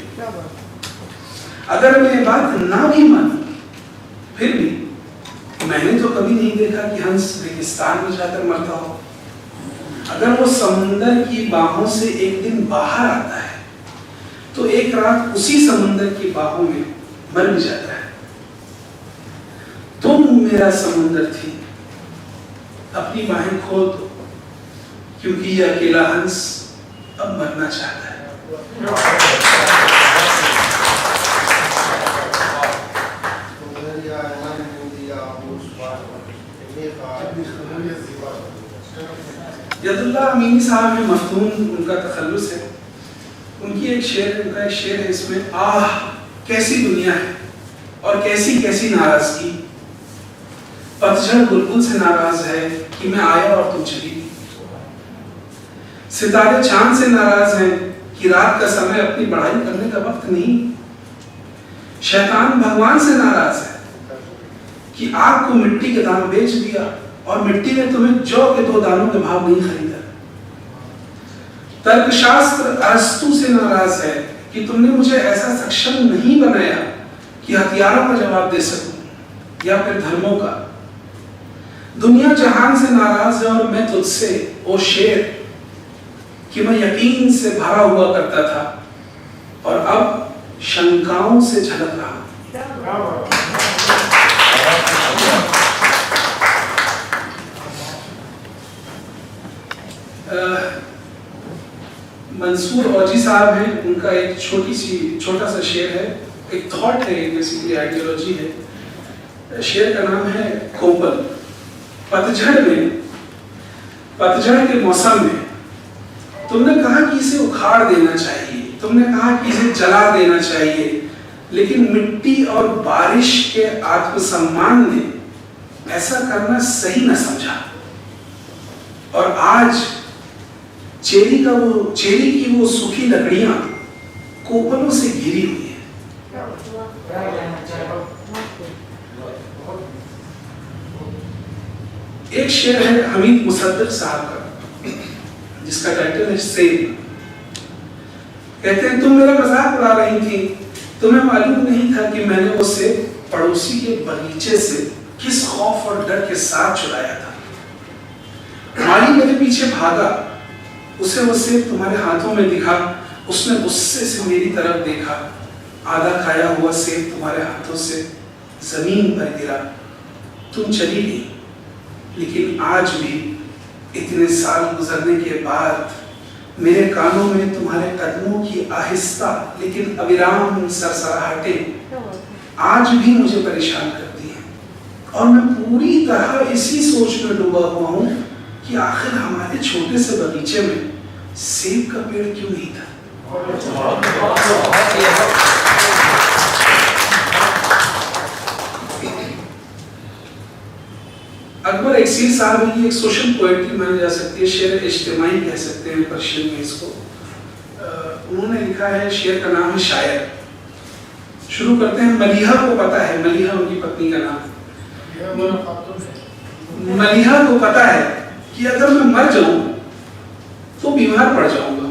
اگر میں یہ بات نہ بھی مانوں پھر بھی میں نے تو کبھی نہیں دیکھا کہ ہنس ریگستان میں جا کر مرتا ہو. اگر وہ سمندر کی باہوں سے ایک دن باہر آتا ہے تو ایک رات اسی سمندر کی باہوں میں مر بھی جاتا ہے. تم میرا سمندر تھی، اپنی باہیں کھول دو، کیونکہ یہ اکیلا ہنس اب مرنا چاہتا ہے. ید اللہ امینی صاحب ہیں، مفتون ان کا تخلص ہے. ان کا ایک شعر ہے اس میں، آہ کیسی دنیا ہے اور کیسی کیسی ناراضگی، پتجھڑ بلبل سے ناراض ہے کہ میں آیا اور تم چلی گئی. ستارے چاند سے ناراض ہیں کہ رات کا سمے اپنی بڑائی کرنے کا وقت نہیں. شیطان بھگوان سے ناراض ہے کہ آگ کو مٹی کے دام بیچ دیا اور مٹی نے تمہیں جو کے 2 دانوں کے بھاؤ نہیں خریدا. ترک شاستر ارسطو سے ناراض ہے کہ تم نے مجھے ایسا سکشم نہیں بنایا کہ ہتھیاروں کا جواب دے سکوں یا پھر دھرموں کا. دنیا جہان سے ناراض ہے اور میں تجھ سے او شیر کہ میں یقین سے بھرا ہوا کرتا تھا اور اب شنکاؤں سے جھلک رہا. منصور اوجی صاحب ہیں، ان کا ایک چھوٹا سا شعر ہے، ایک تھاٹ ہے، بیسیکلی آئیڈیالوجی ہے. شعر کا نام ہے کھوپل. پتجھڑ کے موسم میں تم نے کہا کہ اسے اکھاڑ دینا چاہیے، تم نے کہا کہ اسے جلا دینا چاہیے، لیکن مٹی اور بارش کے آتم سمان نے ایسا کرنا صحیح نہ سمجھا. اور آج چیری کی وہ سوکھی لکڑیاں کوپلوں سے گھری ہوئی ہیں. ایک شعر ہے حمید مصدق صاحب کا جس کا ٹائٹل ہے سیب. کہتے ہیں تم میرا مذاق اڑا رہی تھی، تمہیں معلوم نہیں تھا کہ میں نے اسے پڑوسی کے باغیچے سے کس خوف اور ڈر کے ساتھ چرایا تھا. مالی میرے پیچھے بھاگا، اسے وہ سیب تمہارے ہاتھوں میں دکھا، اس نے غصے سے میری طرف دیکھا. آدھا کھایا ہوا سیب تمہارے ہاتھوں سے زمین پر گرا. تم چلی گئی، لیکن آج بھی اتنے سال گزرنے کے بعد میرے کانوں میں تمہارے قدموں کی آہستہ لیکن ابرام سرسراہٹیں آج بھی مجھے پریشان کرتی ہیں. اور میں پوری طرح اسی سوچ میں ڈوبا ہوا ہوں کہ آخر ہمارے چھوٹے سے باغیچے میں سیب کا پیڑ کیوں نہیں تھا. اکبر اکسیر صاحب کی ایک سوشل پوئٹری مانی جا سکتی ہے، شعر اجتماعی کہہ سکتے ہیں پرشین میں اس کو. انہوں نے لکھا ہے، شعر کا نام ہے شاعر. شروع کرتے ہیں، ملیحہ کو پتا ہے، ملیحہ ان کی پتنی کا نام ہے، ملیحہ کو پتا ہے کہ اگر میں مر جاؤں تو بیمار پڑ جاؤں گا،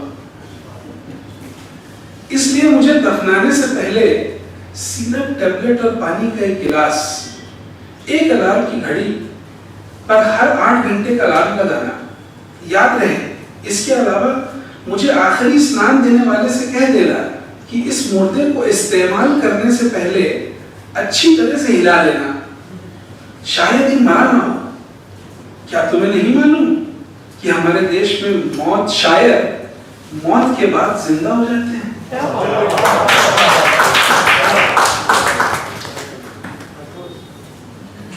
اس لیے مجھے دفنانے سے پہلے سیرپ، ٹیبلٹ اور پانی کا ایک گلاس، ایک الارم کی گھڑی پر ہر 8 گھنٹے کا الارم لگانا یاد رہے. اس کے علاوہ مجھے آخری اسنان دینے والے سے کہہ دینا کہ اس مردے کو استعمال کرنے سے پہلے اچھی طرح سے ہلا لینا، شاید ہی مرا نہ ہو. کیا تمہیں نہیں معلوم کہ ہمارے دیش میں موت، شاعر موت کے بعد زندہ ہو جاتے ہیں.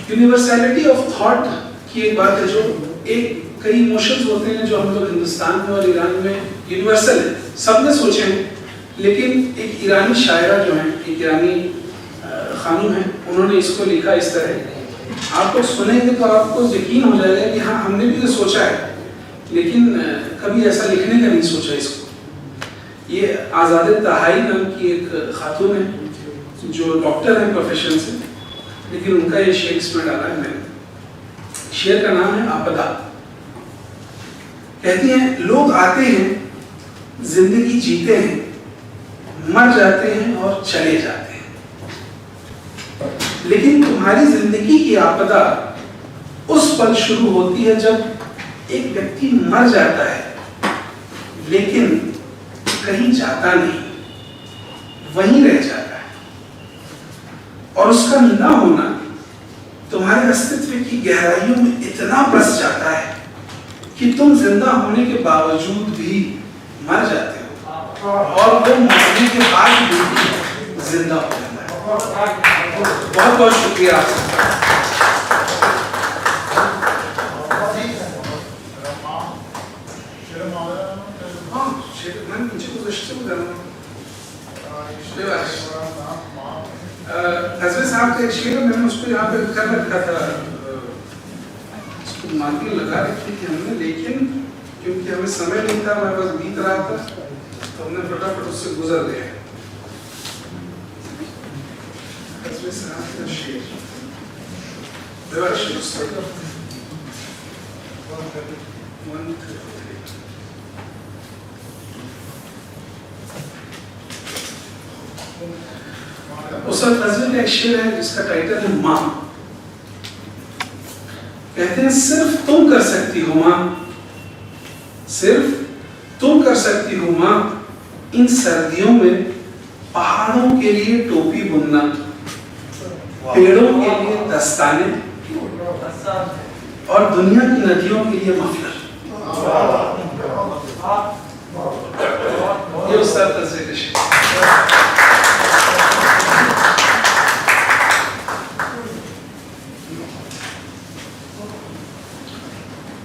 یونیورسلٹی آف تھاٹ کی ایک بات ہے، جو کئی ایموشنز ہوتے ہیں جو ہم لوگ ہندوستان میں اور ایران میں یونیورسل ہیں، سب نے سوچے ہیں، لیکن ایک ایرانی شاعرہ جو ہیں، ایک ایرانی خانم ہیں، انہوں نے اس کو لکھا اس طرح. آپ کو سنیں گے تو آپ کو یقین ہو جائے گا کہ ہاں ہم نے بھی یہ سوچا ہے، لیکن کبھی ایسا لکھنے کا نہیں سوچا اس کو. یہ آزاد تہائی نام کی ایک خاتون ہے جو ڈاکٹر ہیں پروفیشن سے، لیکن ان کا یہ شعر اس میں ڈالا ہے میں نے. شعر کا نام ہے آپدا. کہتی ہیں، لوگ آتے ہیں، زندگی جیتے ہیں، مر جاتے ہیں اور چلے جاتے ہیں. लेकिन तुम्हारी जिंदगी की आपदा उस पल शुरू होती है जब एक व्यक्ति मर जाता है, लेकिन कहीं जाता नहीं, वहीं रह जाता है, और उसका ना होना तुम्हारे अस्तित्व की गहराइयों में इतना बस जाता है कि तुम जिंदा होने के बावजूद भी मर जाते हो, और वो मरने के बाद भी जिंदा हो जाता है। बहुत बहुत शुक्रिया आपका। हजरत साहब का एक शेर मैंने उसको यहाँ पे कर रखा था, उसको मार्किंग लगा रखी थी हमने, लेकिन क्योंकि हमें समय नहीं था, हमारे पास बीत रहा था, तो हमने फटाफट उससे गुजर गए। हजरत साहब का शेर उस नज़र का एक शेर है जिसका टाइटल है माँ। कहते हैं सिर्फ तुम कर सकती हो माँ, सिर्फ तुम कर सकती हो माँ इन सर्दियों में पहाड़ों के लिए टोपी बुनना, पेड़ों के लिए दस्ताने और दुनिया की नदियों के लिए मफलर। ये उस्ताद तज़्ज़े का शेर।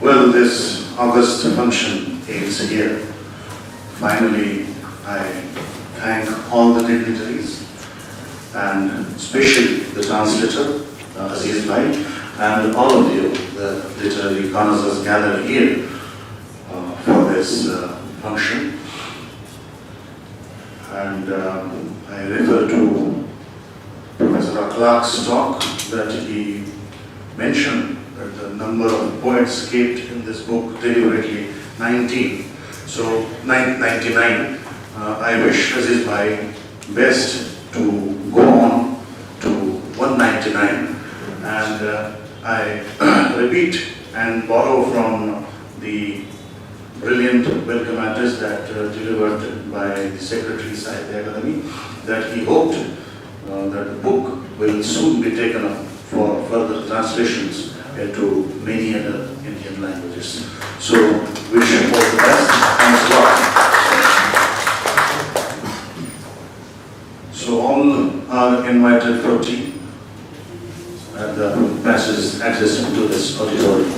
Well, this August function is here. Finally, I thank all the dignitaries and especially the translator, Aziz Bhai, and all of you, the literary connoisseurs gathered here for this function. And I refer to Professor Clark's talk that he mentioned that the number of poets kept in this book deliberately 19. So 99. I wish Aziz Bhai best to go on to 199. And I repeat and borrow from the brilliant welcome address that delivered by the Secretary Sahitya Akademi, that he hoped that the book will soon be taken up for further translations into many other Indian languages. So, wish you all the best. Thanks a lot. So, all are invited for tea at the passage adjacent to this auditorium.